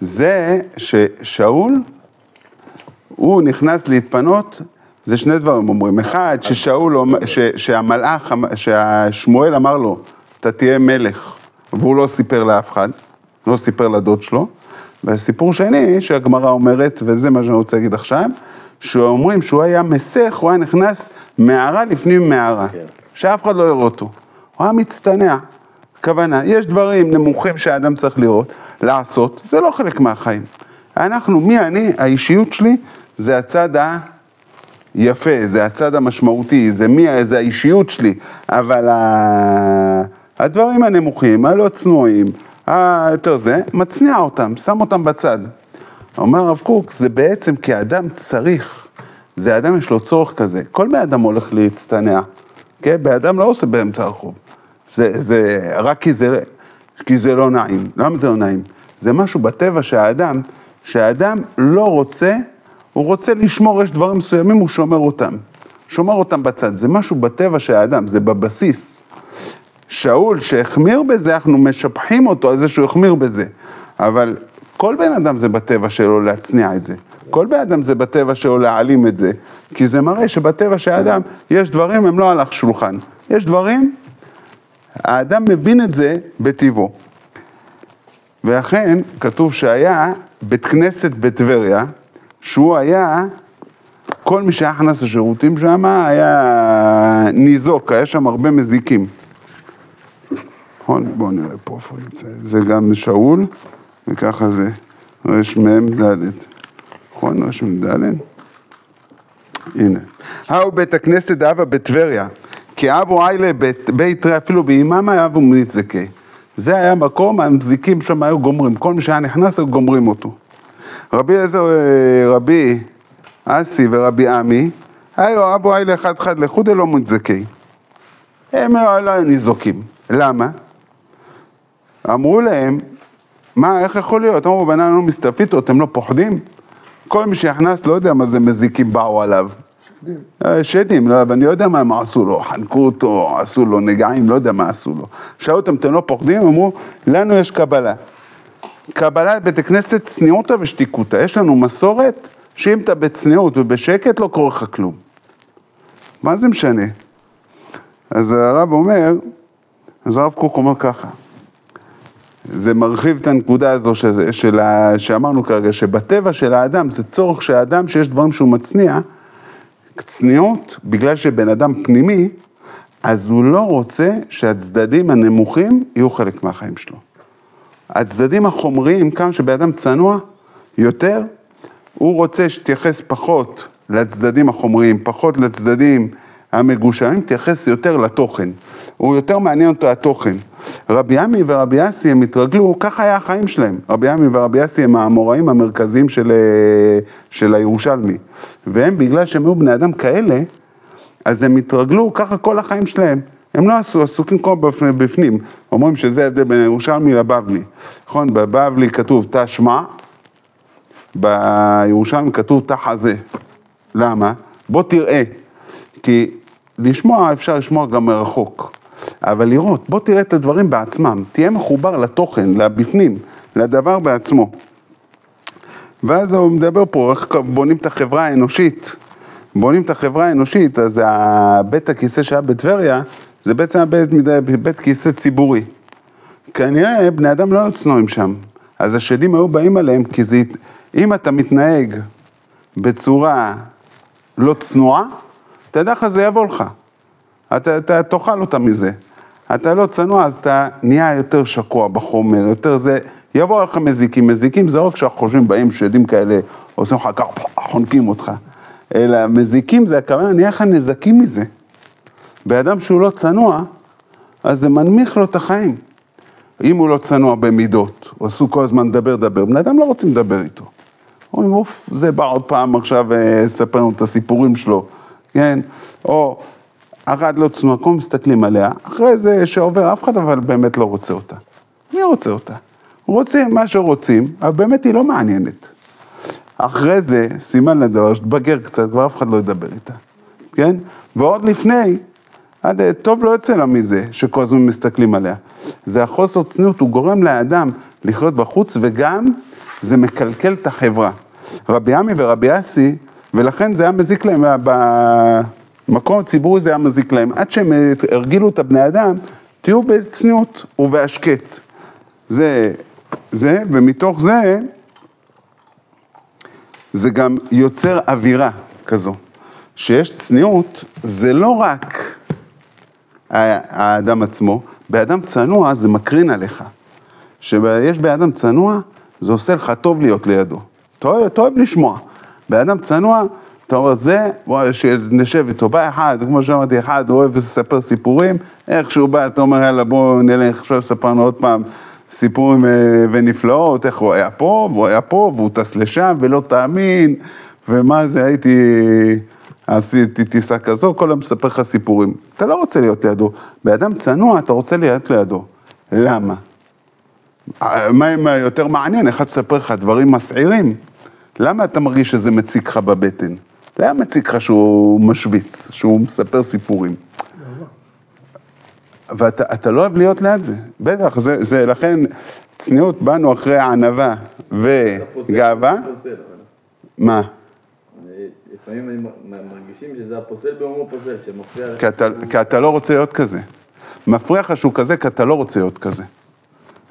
זה ששאול, הוא נכנס להתפנות, זה שני דברים אומרים. אחד, שהמלאך, שהשמואל אמר לו, אתה תהיה מלך, והוא לא סיפר לאף אחד, לא סיפר לדוד שלו. והסיפור שני, שהגמרא אומרת, וזה מה שאני רוצה להגיד עכשיו, שאומרים שהוא היה מסך, הוא היה נכנס מערה לפנים מערה, שאף אחד לא יראה אותו. הוא היה מצטנע. כוונה, יש דברים נמוכים שהאדם צריך לראות, לעשות, זה לא חלק מהחיים. אנחנו, מי אני? האישיות שלי זה הצד היפה, זה הצד המשמעותי, זה האישיות שלי, אבל הדברים הנמוכים, הלא צנועים, יותר זה, מצניע אותם, שם אותם בצד. אומר הרב קוק, זה בעצם כי האדם צריך, זה האדם יש לו צורך כזה, כל באדם הולך להצטנע, כן? באדם לא עושה באמצע הרחוב. זה רק כי זה לא נעים. למה זה לא נעים? זה משהו בטבע שהאדם לא רוצה, הוא רוצה לשמור, יש דברים מסוימים, הוא שומר אותם בצד. זה משהו בטבע שהאדם, זה בבסיס. שאול שהחמיר בזה, אנחנו משבחים אותו על זה שהוא החמיר בזה. אבל כל בן אדם זה בטבע שלו להצניע את זה. כל בן אדם זה בטבע שלו להעלים את זה. כי זה מראה שבטבע שהאדם, יש דברים, הם לא הלך שולחן. יש דברים, האדם מבין את זה בטבעו. ואכן כתוב שהיה בית כנסת בטבריה, שהוא היה, כל מי שהכנס לשירותים שם היה ניזוק, היה שם הרבה מזיקים. נכון? בואו נראה פה איפה נמצא. זה גם שאול, וככה זה רש מם דלת. נכון? רש מם דלת. הנה. הוא בית הכנסת אבא בטבריה. כי אבו איילה בית רע, אפילו באיממה אבו מניצזקי. זה היה מקום, המזיקים שם היו גומרים, כל מי שהיה נכנס היו גומרים אותו. רבי אסי ורבי עמי, היו אבו איילה אחד לחוד אלו מניצזקי. הם לא היו ניזוקים. למה? אמרו להם, איך יכול להיות? אמרו, בנה לנו מסתפיתות, הם לא פוחדים? כל מי שיכנס לא יודע מה זה מזיקים באו עליו. שדים, לא, אני לא יודע מה עשו לו, חנקו אותו, עשו לו נגעים, לא יודע מה עשו לו. שאלו אותם, אתם לא פוחדים? אמרו, לנו יש קבלה. קבלה בית הכנסת צניעותה ושתיקותה. יש לנו מסורת שאם אתה בצניעות ובשקט לא קורה לך כלום. מה זה משנה? אז הרב אומר, אז הרב קוק אומר ככה, זה מרחיב את הנקודה הזו שאמרנו כרגע, שבטבע של האדם זה צורך שהאדם שיש דברים שהוא מצניע, צניעות, בגלל שבן אדם פנימי, אז הוא לא רוצה שהצדדים הנמוכים יהיו חלק מהחיים שלו. הצדדים החומריים, כמה שבן אדם צנוע יותר, הוא רוצה שתייחס פחות לצדדים החומריים, פחות לצדדים המגושמים, תייחס יותר לתוכן. הוא יותר מעניין אותו התוכן. רבי עמי ורבי אסי הם התרגלו, ככה היה החיים שלהם. רבי עמי ורבי אסי הם האמוראים המרכזיים של הירושלמי. והם בגלל שהם היו בני אדם כאלה, אז הם התרגלו ככה כל החיים שלהם. הם לא עסוקים כל בפנים. אומרים שזה ההבדל בין הירושלמי לבבלי. נכון, בבבלי כתוב תשמע, בירושלמי כתוב תחזה. למה? בוא תראה. כי לשמוע אפשר לשמוע גם מרחוק, אבל לראות, בוא תראה את הדברים בעצמם, תהיה מחובר לתוכן, לבפנים, לדבר בעצמו. ואז הוא מדבר פה, איך בונים את החברה האנושית, אז בית הכיסא שהיה בטבריה, זה בעצם בית כיסא ציבורי. כנראה בני אדם לא היו צנועים שם, אז השדים היו באים עליהם, כי אם אתה מתנהג בצורה לא צנועה, תדע לך זה יבוא לך, אתה תאכל אותה מזה, אתה לא צנוע אז אתה נהיה יותר שקוע בחומר, יותר זה, יבוא לך מזיקים זה רק שאנחנו חושבים באים שדים כאלה, עושים לך ככה, חונקים אותך, אלא מזיקים זה הכוונה, נהיה לך נזקים מזה, באדם שהוא לא צנוע, אז זה מנמיך לו את החיים, אם הוא לא צנוע במידות, הוא עשו כל הזמן דבר, בני אדם לא רוצים לדבר איתו, אומרים, אוף, זה בא עוד פעם עכשיו לספר לנו את הסיפורים שלו, כן? או אחד לא צנוע, כל מסתכלים עליה, אחרי זה שעובר אף אחד אבל באמת לא רוצה אותה. מי רוצה אותה? רוצים מה שרוצים, אבל באמת היא לא מעניינת. אחרי זה, סימן לדבר, שתבגר קצת, כבר אף אחד לא ידבר איתה, כן? ועוד לפני, טוב לא יוצא לה מזה, שכל הזמן מסתכלים עליה. זה החוסר צניעות, הוא גורם לאדם לחיות בחוץ, וגם זה מקלקל את החברה. רבי עמי ורבי אסי, ולכן זה היה מזיק להם, במקום הציבורי זה היה מזיק להם, עד שהם הרגילו את הבני אדם, תהיו בצניעות ובהשקט. זה, ומתוך זה, זה גם יוצר אווירה כזו, שיש צניעות, זה לא רק האדם עצמו, באדם צנוע זה מקרין עליך. שיש באדם צנוע, זה עושה לך טוב להיות לידו. אתה אוהב לשמוע. באדם צנוע, אתה אומר, זה, שנשב איתו, בא אחד, כמו שאמרתי, אחד, הוא אוהב לספר סיפורים, איך שהוא בא, אתה אומר, יאללה, בואו נלך, עכשיו לספרנו עוד פעם סיפורים ונפלאות, איך הוא היה פה, והוא טס לשם, ולא תאמין, ומה זה, עשיתי טיסה כזו, כל היום מספר לך סיפורים. אתה לא רוצה להיות לידו. באדם צנוע, אתה רוצה להיות לידו. למה? מה יותר מעניין? אחד תספר לך דברים מסעירים. למה אתה מרגיש שזה מציק לך בבטן? למה מציק לך שהוא משוויץ, שהוא מספר סיפורים? ואתה לא אוהב להיות ליד זה. בטח, זה לכן צניעות באנו אחרי ענווה וגאווה. מה? לפעמים מרגישים שזה הפוסל באומו פוסל, שמפריע... כי אתה לא רוצה להיות כזה. מפריע לך שהוא כזה, כי אתה לא רוצה להיות כזה.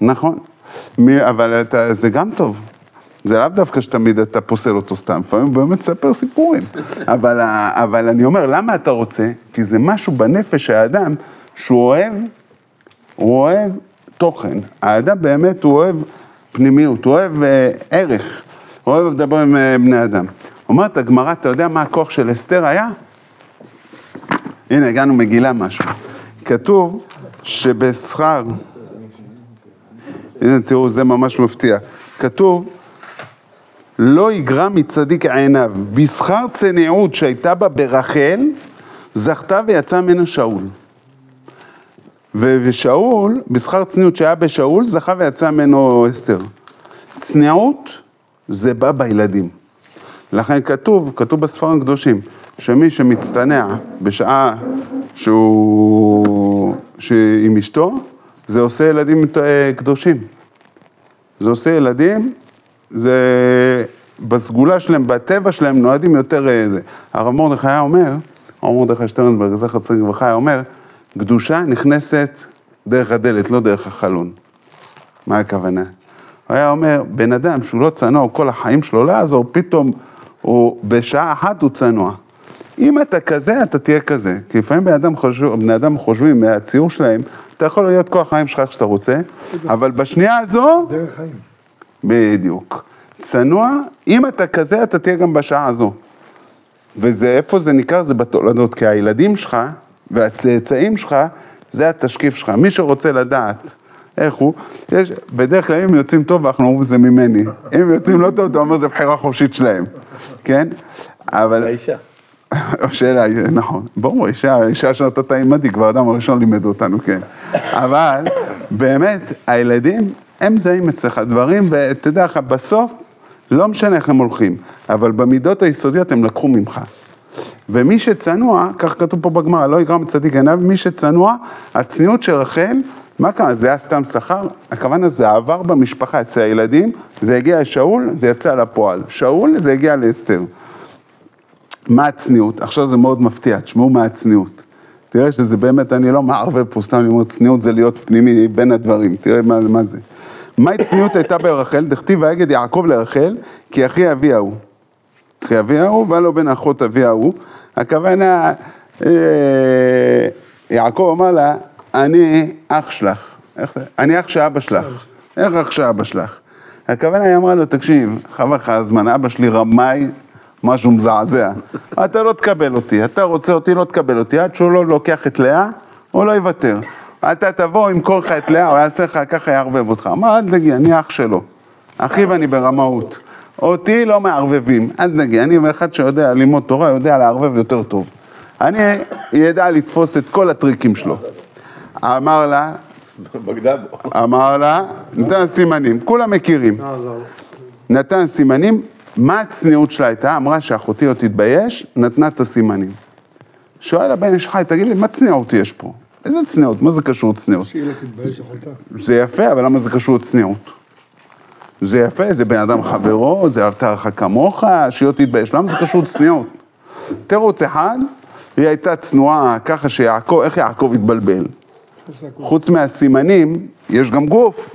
נכון. אבל זה גם טוב. זה לאו דווקא שתמיד אתה פוסל אותו סתם. לפעמים באמת ספר סיפורים. אבל אני אומר, למה אתה רוצה? כי זה משהו בנפש האדם שהוא אוהב תוכן. האדם באמת הוא אוהב פנימיות, הוא אוהב ערך. הוא אוהב לדבר עם בני אדם. אומרת הגמרא, אתה יודע מה הכוח של אסתר היה? הנה, הגענו מגילה משהו. כתוב שבשכר, הנה תראו, זה ממש מפתיע. כתוב, לא יגרע מצדיק עיניו, בשכר צניעות שהייתה בה ברחל, זכתה ויצא ממנו שאול. ושאול, בשכר צניעות שהיה בשאול, זכה ויצא ממנו אסתר. צניעות זה בא בילדים. לכן כתוב בספרים הקדושים, שמי שמצטנע בשעה עם אשתו, זה עושה ילדים קדושים. זה עושה ילדים, זה בסגולה שלהם, בטבע שלהם נועדים יותר זה. הרב מרדכי אומר, הרב מרדכי שטרנברג, זכר צדיק לברכה, אומר, קדושה נכנסת דרך הדלת, לא דרך החלון. מה הכוונה? הוא היה אומר, בן אדם שהוא לא צנוע, כל החיים שלו לא יעזור, פתאום בשעה אחת הוא צנוע. אם אתה כזה, אתה תהיה כזה. כי לפעמים בני אדם חושבים מהציור שלהם, אתה יכול להיות כל החיים שלך איך שאתה רוצה, אבל בשנייה הזו... דרך חיים. בדיוק. צנוע, אם אתה כזה, אתה תהיה גם בשעה הזו. וזה, איפה זה ניכר? זה בתולדות, כי הילדים שלך והצאצאים שלך, זה התשקיף שלך. מי שרוצה לדעת איך הוא, בדרך כלל אם יוצאים טוב, אנחנו אומרים זה ממני. אם יוצאים לא טוב, אתה אומר זה בחירה חופשית שלהם. כן? אבל... האישה. שאלה, נכון. ברור, האישה שנתת עימדי, כבר אדם הראשון לימד אותנו, כן. אבל באמת, הילדים, הם זהים אצלך דברים, ותדע לך, בסוף, לא משנה איך הם הולכים, אבל במידות היסודיות הם לקחו ממך. ומי שצנוע, כך כתוב פה בגמרא, לא יגרע מצדיק עיניו, מי שצנוע, הצניעות של רחל, מה קרה? זה היה סתם שכר? הכוונה זה עבר במשפחה אצל הילדים, זה הגיע לשאול, זה יצא לפועל. שאול, זה הגיע לאסתר. מה הצניעות? עכשיו זה מאוד מפתיע, תשמעו מה הצניעות. תראה שזה באמת, אני לא מערבב פה, סתם אני אומר, צניעות זה להיות פנימי בין הדברים, תראה מה זה. מה הצניעות הייתה ברחל? דכתיב ויגד יעקב לרחל, כי אחי אביה הוא. אחי אביה הוא, ולא בן אחות אביה הוא. הכוונה, יעקב אמר לה, אני אח שלך. אני אח שאבא שלך. איך אח שאבא שלך? הכוונה היא אמרה לו, תקשיב, חבל לך הזמן, אבא שלי רמאי, משהו מזעזע. אתה לא תקבל אותי, אתה רוצה אותי, לא תקבל אותי. עד שהוא לא לוקח את לאה, הוא לא יוותר. אתה תבוא, ימכור לך את לאה, הוא יעשה לך, ככה יערבב אותך. אמר, אל תגיע, אני אח שלו. אחי ואני ברמאות. אותי לא מערבבים, אז נגיד, אני ואחד שיודע ללמוד תורה, יודע לערבב יותר טוב. אני ידע לתפוס את כל הטריקים שלו. אמר לה, נתן סימנים, כולם מכירים. נתן סימנים, מה הצניעות שלה הייתה? אמרה שאחותי לא תתבייש, נתנה את הסימנים. שואל הבן איש חי, תגיד לי, מה צניעות יש פה? איזה צניעות? מה זה קשור צניעות? שהיא לא תתבייש אחותה. זה יפה, אבל למה זה קשור צניעות? זה יפה, זה בן אדם חברו, זה אהבת לך כמוך, שהיא לא תתבייש. למה זה קשור צניעות? תירוץ אחד, היא הייתה צנועה ככה שיעקב, איך יעקב התבלבל? חוץ מהסימנים, יש גם גוף.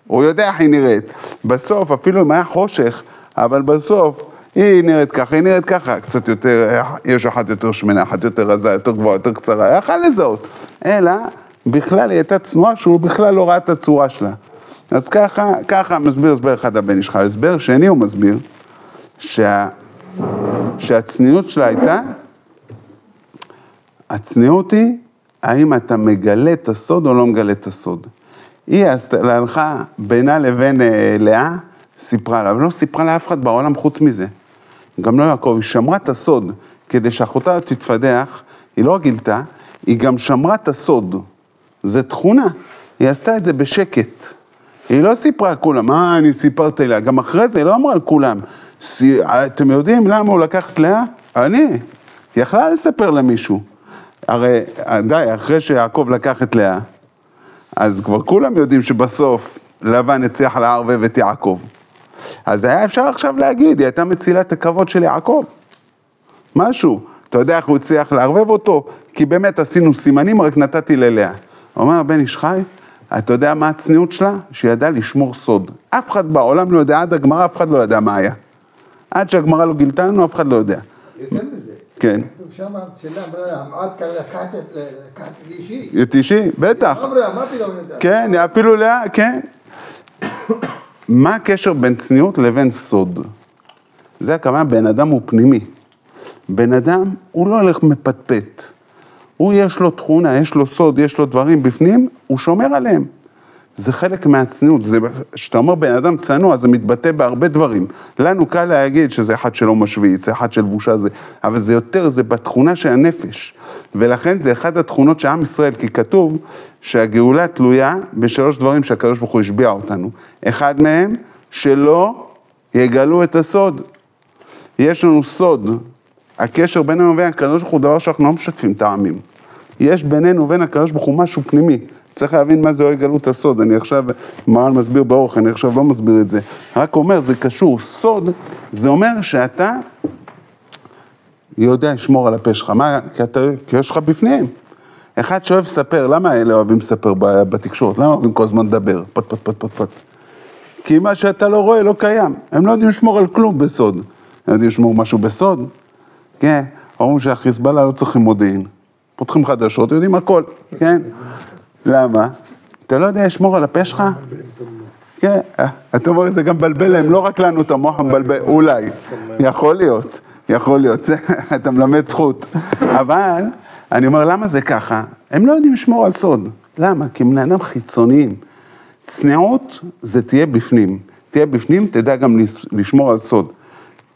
הוא יודע איך היא נראית. בסוף, אפילו אם היה חושך, אבל בסוף, היא נראית ככה, היא נראית ככה. קצת יותר, יש אחת יותר שמנה, אחת יותר רזה, יותר גבוהה, יותר קצרה. היה יכול לזהות. אלא, בכלל היא הייתה צנועה שהוא בכלל לא ראה את הצורה שלה. אז ככה מסביר הסבר אחד הבן איש חי. הסבר שני הוא מסביר שהצניעות שלה הייתה, הצניעות היא, האם אתה מגלה את הסוד או לא מגלה את הסוד. היא הלכה בינה לבין לאה, סיפרה לה, אבל לא סיפרה לאף אחד בעולם חוץ מזה. גם לא יעקב, היא שמרה את הסוד, כדי שאחותה תתפדח, היא לא גילתה, היא גם שמרה את הסוד. זה תכונה, היא עשתה את זה בשקט. היא לא סיפרה כולם, אני סיפרתי לה, גם אחרי זה היא לא אמרה על כולם. אתם יודעים למה הוא לקח את לאה? אני. היא יכלה לספר למישהו. הרי די, אחרי שיעקב לקח את לאה, אז כבר כולם יודעים שבסוף לבן הצליח לערבב את יעקב. אז היה אפשר עכשיו להגיד, היא הייתה מצילה את הכבוד של יעקב. משהו. אתה יודע איך הוא הצליח לערבב אותו? כי באמת עשינו סימנים, רק נתתי ללאה. הוא אומר, בן איש חי, אתה יודע מה הצניעות שלה? שהיא ידעה לשמור סוד. אף אחד בעולם לא יודע, עד הגמרא אף אחד לא יודע מה היה. עד שהגמרא לא גילתה לנו, אף אחד לא יודע. יותר מזה. כן. שם המצלה אמרה, עד כאן לקחת את אישי. את אישי? בטח. אמרה, מה פתאום נדע? כן, אפילו לאה, כן. מה הקשר בין צניעות לבין סוד? זה הכוונה, בן אדם הוא פנימי. בן אדם הוא לא הולך מפטפט. הוא יש לו תכונה, יש לו סוד, יש לו דברים בפנים, הוא שומר עליהם. זה חלק מהצניעות. כשאתה אומר בן אדם צנוע, זה מתבטא בהרבה דברים. לנו קל להגיד שזה אחד שלא משוויץ, זה אחד של בושה זה, אבל זה יותר, זה בתכונה של הנפש. ולכן זה אחד התכונות שעם ישראל, כי כתוב שהגאולה תלויה בשלוש דברים שהקדוש ברוך הוא השביע אותנו. אחד מהם, שלא יגלו את הסוד. יש לנו סוד. הקשר בינינו ובין הקדוש ברוך הוא דבר שאנחנו לא משתפים טעמים. יש בינינו ובין הקדוש ברוך הוא משהו פנימי. צריך להבין מה זה לא יגלו את הסוד. אני עכשיו, מרן מסביר באורך, אני עכשיו לא מסביר את זה. רק אומר, זה קשור. סוד, זה אומר שאתה יודע לשמור על הפה שלך. מה? כי יש לך בפנים. אחד שאוהב לספר, למה אלה אוהבים לספר בתקשורת? למה אוהבים כל הזמן לדבר? פט. כי מה שאתה לא רואה לא קיים. הם לא יודעים לשמור על כלום בסוד. הם יודעים לשמור משהו בסוד. כן, אומרים שהחיזבאללה לא צריכים מודיעין. פותחים חדשות, יודעים הכל, כן? למה? אתה לא יודע לשמור על הפה שלך? כן, אתה אומר, זה גם בלבל להם, לא רק לנו את המוח מבלבל, אולי, יכול להיות, אתה מלמד זכות. אבל, אני אומר, למה זה ככה? הם לא יודעים לשמור על סוד. למה? כי הם בני אדם חיצוניים. צניעות זה תהיה בפנים. תהיה בפנים, תדע גם לשמור על סוד.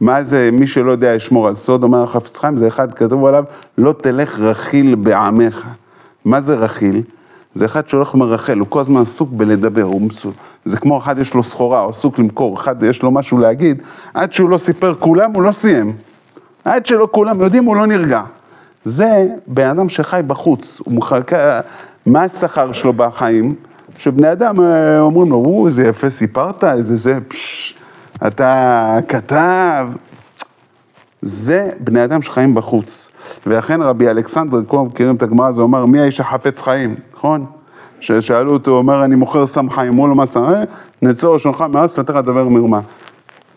מה זה, מי שלא יודע לשמור על סוד, אומר החפץ חיים, זה אחד כתוב עליו, לא תלך רכיל בעמך. מה זה רכיל? זה אחד שהולך מרחל, הוא כל הזמן עסוק בלדבר, זה כמו אחד יש לו סחורה, הוא עסוק למכור, אחד יש לו משהו להגיד, עד שהוא לא סיפר כולם, הוא לא סיים. עד שלא כולם יודעים, הוא לא נרגע. זה בן אדם שחי בחוץ, הוא מחכה, מה השכר שלו בחיים? שבני אדם אומרים לו, איזה יפה סיפרת, איזה זה, אתה כתב. זה בני אדם שחיים בחוץ. ולכן רבי אלכסנדר, כולם מכירים את הגמרא, זה אומר, מי האיש החפץ חיים, נכון? ששאלו אותו, הוא אומר, אני מוכר סם חיים, אמרו לו מה סם, נצור ראשונך מארץ, לתך לדבר מרמה.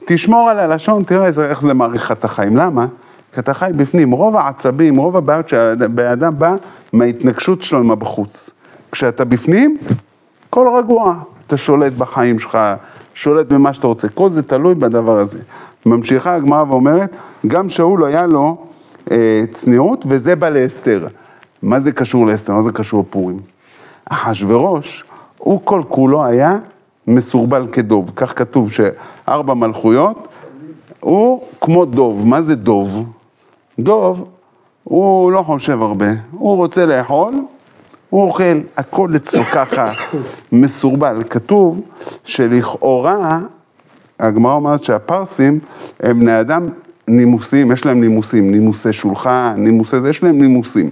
תשמור על הלשון, תראה איך זה מעריך את החיים. למה? כי אתה חי בפנים. רוב העצבים, רוב הבעיות שהאדם בא מההתנגשות שלו עם הבחוץ. כשאתה בפנים, כל רגוע. אתה שולט בחיים שלך, שולט במה שאתה רוצה. כל זה תלוי בדבר הזה. ממשיכה הגמרא ואומרת, גם שאול היה לו צניעות, וזה בא לאסתר. מה זה קשור לאסתר? מה זה קשור לפורים? אחשוורוש, הוא כל כולו היה מסורבל כדוב. כך כתוב ש4 מלכויות, הוא כמו דוב. מה זה דוב? דוב, הוא לא חושב הרבה, הוא רוצה לאכול, הוא אוכל, הכל אצלו ככה מסורבל. כתוב שלכאורה, הגמרא אומרת שהפרסים הם בני אדם נימוסים, יש להם נימוסים, נימוסי שולחן, נימוסי זה, יש להם נימוסים.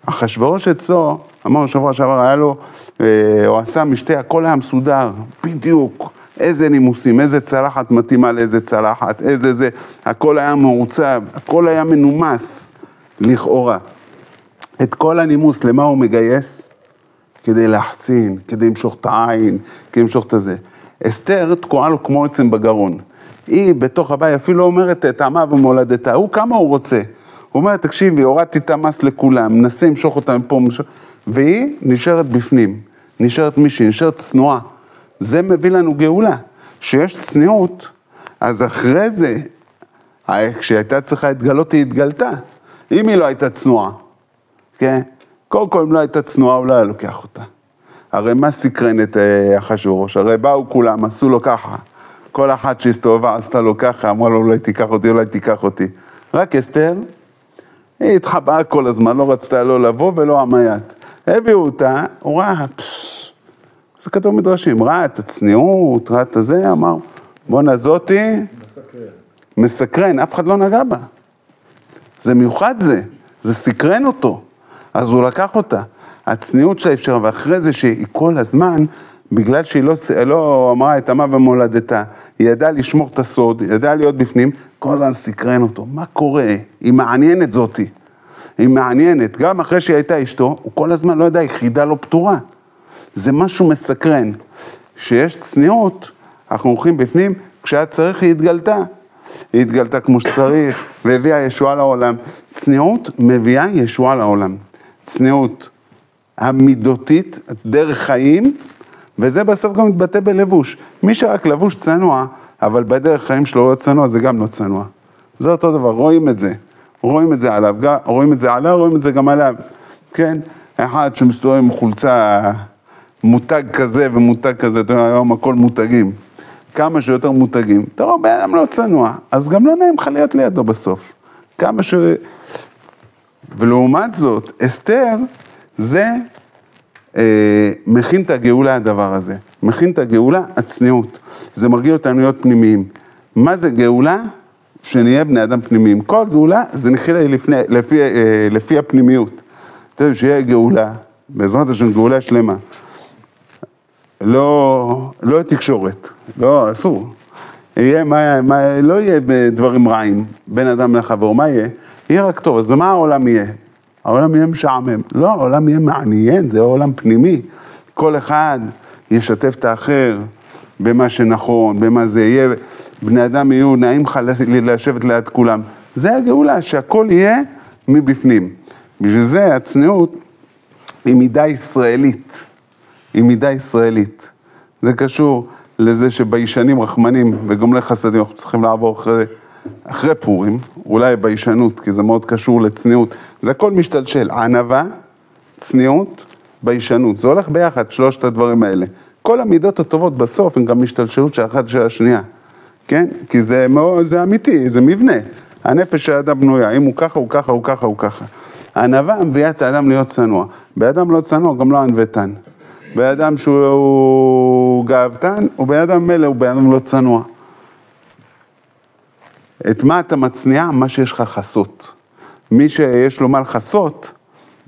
אחשוורוש אצלו, אמר שבוע שעבר, היה לו, הוא עשה משתה, הכל היה מסודר, בדיוק, איזה נימוסים, איזה צלחת מתאימה לאיזה צלחת, איזה זה, הכל היה מעוצב, הכל היה מנומס, לכאורה. את כל הנימוס, למה הוא מגייס? כדי להחצין, כדי למשוך את העין, כדי למשוך את הזה. אסתר תקועה לו כמו עצם בגרון. היא בתוך הבית אפילו אומרת את עמה ומולדתה, הוא כמה הוא רוצה. הוא אומר, תקשיבי, הורדתי את המס לכולם, מנסה למשוך אותם מפה, והיא נשארת בפנים, נשארת מישהי, נשארת צנועה. זה מביא לנו גאולה. שיש צניעות, אז אחרי זה, כשהייתה צריכה להתגלות, היא התגלתה. אם היא לא הייתה צנועה, כן? קודם כל, אם לא הייתה צנועה, הוא לא היה לוקח אותה. הרי מה סקרן את אחשוורוש? הרי באו כולם, עשו לו ככה. כל אחת שהסתובבה עשתה לו ככה, אמרה לו, אולי תיקח אותי, אולי תיקח אותי. רק אסתר, היא התחבאה כל הזמן, לא רצתה לא לבוא ולא עמיית. הביאו אותה, הוא ראה, זה כתוב מדרשים, ראה את הצניעות, ראה את הזה, אמר, בוא נזאתי, מסקרן, אף אחד לא נגע בה. זה מיוחד זה סקרן אותו, אז הוא לקח אותה. הצניעות שלה אפשר, ואחרי זה שהיא כל הזמן, בגלל שהיא לא אמרה את עמה ומולדתה, היא ידעה לשמור את הסוד, היא ידעה להיות בפנים, כל הזמן סקרן אותו. מה קורה? היא מעניינת זאתי. היא מעניינת. גם אחרי שהיא הייתה אשתו, הוא כל הזמן לא ידע, היא חידה לא פתורה. זה משהו מסקרן. שיש צניעות, אנחנו הולכים בפנים, כשהיה צריך היא התגלתה. היא התגלתה כמו שצריך, והביאה ישועה לעולם. צניעות מביאה ישועה לעולם. צניעות המידותית, דרך חיים, וזה בסוף גם מתבטא בלבוש. מי שרק לבוש צנוע, אבל בדרך חיים שלו לא צנוע, זה גם לא צנוע. זה אותו דבר, רואים את זה. רואים את זה עליו, רואים את זה עליו, רואים את זה גם עליו. כן? אחד שמסתובב עם חולצה מותג כזה ומותג כזה, אתה יודע, היום הכל מותגים. כמה שיותר מותגים. אתה רואה, בן לא צנוע, אז גם לא נעים לך להיות לידו בסוף. כמה ש... ולעומת זאת, אסתר זה מכין את הגאולה הדבר הזה. מכין את הגאולה הצניעות. זה מרגיע אותנו להיות פנימיים. מה זה גאולה? שנהיה בני אדם פנימיים. כל גאולה זה נחילה לפי הפנימיות. אתה יודע, שיהיה גאולה, בעזרת השם גאולה שלמה. לא תקשורת, לא, אסור. לא יהיה בדברים רעים, בין אדם לחבר, מה יהיה? יהיה רק טוב, אז מה העולם יהיה? העולם יהיה משעמם. לא, העולם יהיה מעניין, זה העולם פנימי. כל אחד ישתף את האחר במה שנכון, במה זה יהיה. בני אדם יהיו נעים לך לשבת ליד כולם. זה הגאולה, שהכל יהיה מבפנים. בשביל זה הצניעות היא מידה ישראלית. היא מידה ישראלית. זה קשור לזה שביישנים רחמנים וגומלי חסדים, אנחנו צריכים לעבור אחרי פורים, אולי ביישנות, כי זה מאוד קשור לצניעות. זה הכל משתלשל, ענווה, צניעות, ביישנות. זה הולך ביחד, שלושת הדברים האלה. כל המידות הטובות בסוף הן גם משתלשלות של אחת של השנייה. כן? כי זה אמיתי, זה מבנה. הנפש של האדם בנויה, אם הוא ככה, הוא ככה, הוא ככה, הוא ככה. הענווה מביאה את האדם להיות צנוע. באדם לא צנוע, גם לא ענוותן. באדם שהוא גאוותן, ובאדם מלא, ובאדם לא צנוע. את מה אתה מצניע? מה שיש לך חסות. מי שיש לו מה לחסות,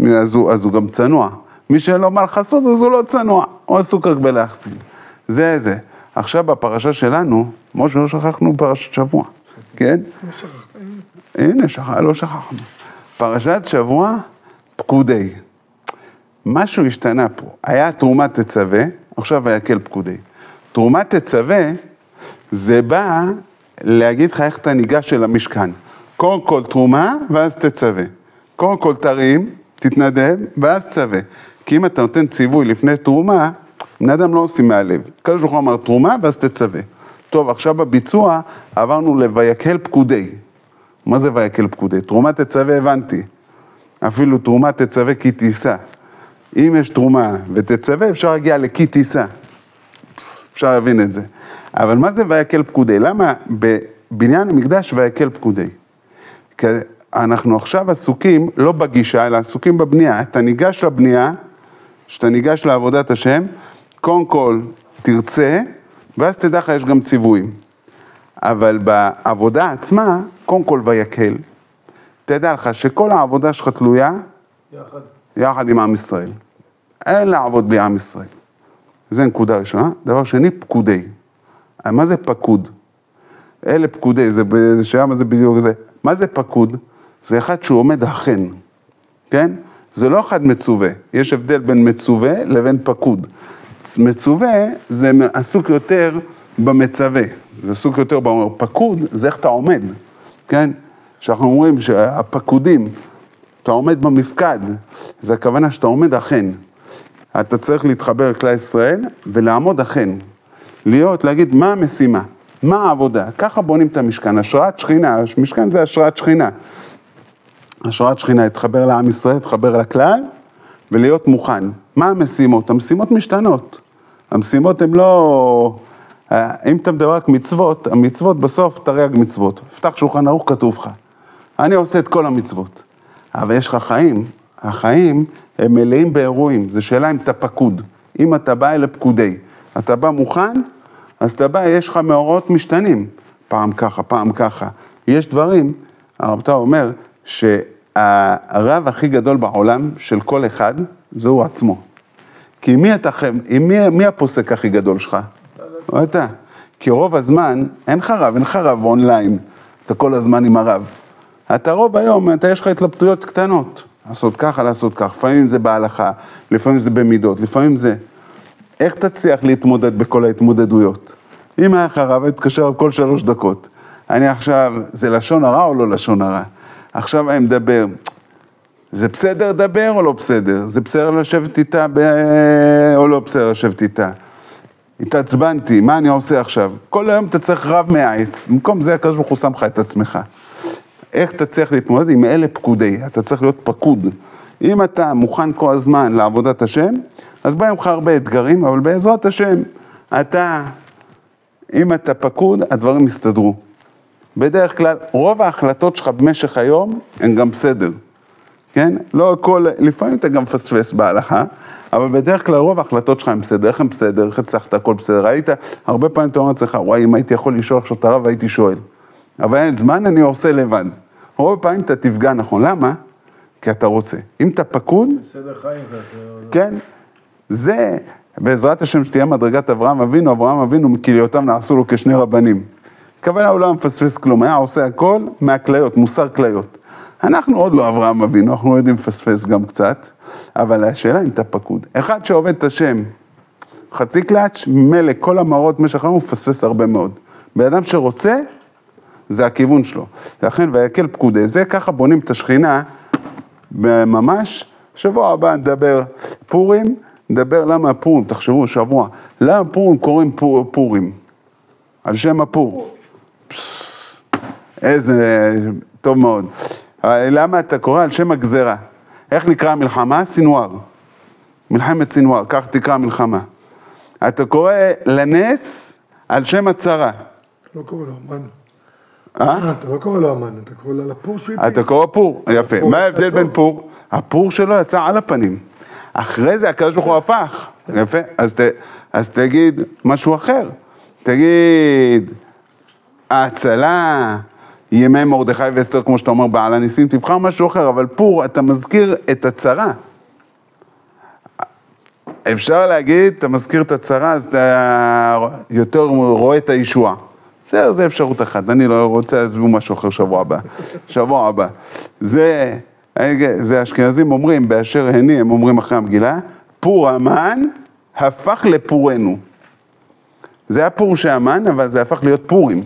אז הוא גם צנוע. מי שאין לו מה לחסות, אז הוא לא צנוע. הוא עסוק רק בלהחצין. זה. עכשיו בפרשה שלנו, כמו שלא שכחנו פרשת שבוע. כן? הנה, לא שכחנו. פרשת שבוע, פקודי. משהו השתנה פה. היה תרומת תצווה, עכשיו ויקל פקודי. תרומת תצווה, זה בא להגיד לך איך אתה ניגש אל המשכן. קודם כל תרומה, ואז תצווה. קודם כל תרים, תתנדב, ואז צווה. כי אם אתה נותן ציווי לפני תרומה, בני אדם לא עושים מהלב. כזה שלך אמר תרומה, ואז תצווה. טוב, עכשיו בביצוע עברנו לויקל פקודי. מה זה ויקל פקודי? תרומת תצווה הבנתי. אפילו תרומת תצווה כי תישא. אם יש תרומה ותצווה, אפשר להגיע לכי תישא. אפשר להבין את זה. אבל מה זה ויקל פקודי? למה בניין המקדש ויקל פקודי. כי אנחנו עכשיו עסוקים, לא בגישה, אלא עסוקים בבנייה. אתה ניגש לבנייה, שאתה ניגש לעבודת השם, קודם כל תרצה, ואז תדע לך יש גם ציוויים. אבל בעבודה עצמה, קודם כל ויקל. תדע לך שכל העבודה שלך תלויה יחד עם עם ישראל. אין לעבוד בלי עם ישראל. זה נקודה ראשונה. דבר שני, פקודי. מה זה פקוד? אלה פקודי, שם זה בדיוק זה. מה זה פקוד? זה אחד שהוא עומד אכן, כן? זה לא אחד מצווה. יש הבדל בין מצווה לבין פקוד. מצווה זה עסוק יותר במצווה. זה עסוק יותר בפקוד, זה איך אתה עומד, כן? שאנחנו אומרים שהפקודים, אתה עומד במפקד, זה הכוונה שאתה עומד אכן. אתה צריך להתחבר לכלל ישראל ולעמוד אכן. להגיד מה המשימה, מה העבודה. ככה בונים את המשכן, השראת שכינה, המשכן זה השראת שכינה. השראת שכינה, התחבר לעם ישראל, התחבר לכלל, ולהיות מוכן. מה המשימות? המשימות משתנות. המשימות הן לא... אם אתה מדבר רק מצוות, המצוות בסוף תרי"ג מצוות. פתח שולחן ערוך כתוב לך. אני עושה את כל המצוות. אבל יש לך חיים. החיים הם מלאים באירועים. זה שאלה אם אתה פקוד. אם אתה בא אלה פקודי. אתה בא מוכן, אז אתה בא, יש לך מאורעות משתנים. פעם ככה, פעם ככה. יש דברים, הרב טאו אומר, שהרב הכי גדול בעולם של כל אחד, זהו עצמו. כי מי הפוסק הכי גדול שלך? או אתה. כי רוב הזמן, אין לך רב אונליין. אתה כל הזמן עם הרב. אתה רוב היום, יש לך התלבטויות קטנות. לעשות ככה, לעשות כך. לפעמים זה בהלכה, לפעמים זה במידות, לפעמים זה... איך תצליח להתמודד בכל ההתמודדויות? אם היה לך רב, תתקשר כל 3 דקות. אני עכשיו, זה לשון הרע או לא לשון הרע? עכשיו אני מדבר, זה בסדר לדבר או לא בסדר? זה בסדר לשבת איתה או לא בסדר לשבת איתה? התעצבנתי, מה אני עושה עכשיו? כל היום אתה צריך רב מהעץ, במקום זה הקדוש ברוך הוא שם לך את עצמך. איך אתה צריך להתמודד עם אלה פקודי? אתה צריך להיות פקוד. אם אתה מוכן כל הזמן לעבודת השם, אז באים לך הרבה אתגרים, אבל בעזרת השם, אם אתה פקוד, הדברים יסתדרו. בדרך כלל, רוב ההחלטות שלך במשך היום, הן גם בסדר. כן? לא הכל, לפעמים אתה גם פספס בהלכה, אבל בדרך כלל רוב ההחלטות שלך הן בסדר. איך הן בסדר? איך הצלחת? הכל בסדר. ראית? הרבה פעמים אתה אומר לעצמך, וואי, אם הייתי יכול לשאול עכשיו את הרב, הייתי שואל. אבל אין זמן, אני עושה לבד. רוב פעמים אתה תפגע, נכון? למה? כי אתה רוצה. אם אתה פקוד... בסדר חיים. כן? זה, בעזרת השם שתהיה מדרגת אברהם אבינו מכליותיו נעשו לו כשני רבנים. כוונה הוא לא מפספס כלום, היה עושה הכל מהכליות, מוסר כליות. אנחנו עוד לא אברהם אבינו, אנחנו לא יודעים לפספס גם קצת, אבל השאלה אם אתה פקוד. אחד שעובד את השם, חצי קלאץ', מלא כל המראות משך הוא מפספס הרבה מאוד. באדם שרוצה, זה הכיוון שלו. לכן ויקל פקודי, זה ככה בונים את השכינה, ממש, שבוע הבא נדבר פורים, נדבר למה פורים, תחשבו שבוע, למה פורים קוראים פורים? על שם הפור. איזה, טוב מאוד. למה אתה קורא על שם הגזרה? איך נקרא המלחמה? סינואר. מלחמת סינואר, כך תקרא המלחמה. אתה קורא לנס על שם הצרה. לא קורא לו אמן. אתה לא קורא לו אמן, אתה קורא לו לפור שהוא הפיל. אתה קורא פור, יפה. מה ההבדל בין פור? הפור שלו יצא על הפנים. אחרי זה הקדוש ברוך הוא הפך. יפה. אז תגיד משהו אחר. תגיד, ההצלה, ימי מרדכי ואסתר, כמו שאתה אומר, בעל הניסים, תבחר משהו אחר, אבל פור, אתה מזכיר את הצרה. אפשר להגיד, אתה מזכיר את הצרה, אז אתה יותר רואה את הישועה. זה אפשרות אחת, אני לא רוצה להסביר משהו אחר שבוע הבא. זה אשכנזים אומרים, באשר הני, הם אומרים אחרי המגילה, פור המן הפך לפורנו. זה היה פור שהמן, אבל זה הפך להיות פורים.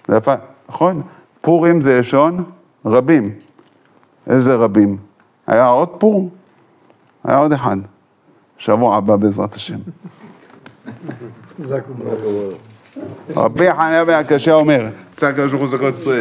זה הפך, נכון? פורים זה לשון רבים. איזה רבים? היה עוד פור? היה עוד אחד. שבוע הבא בעזרת השם. זה הכול. רבי חניה בן הקשה אומר, צעק הקדוש ברוך הוא זכות ישראל.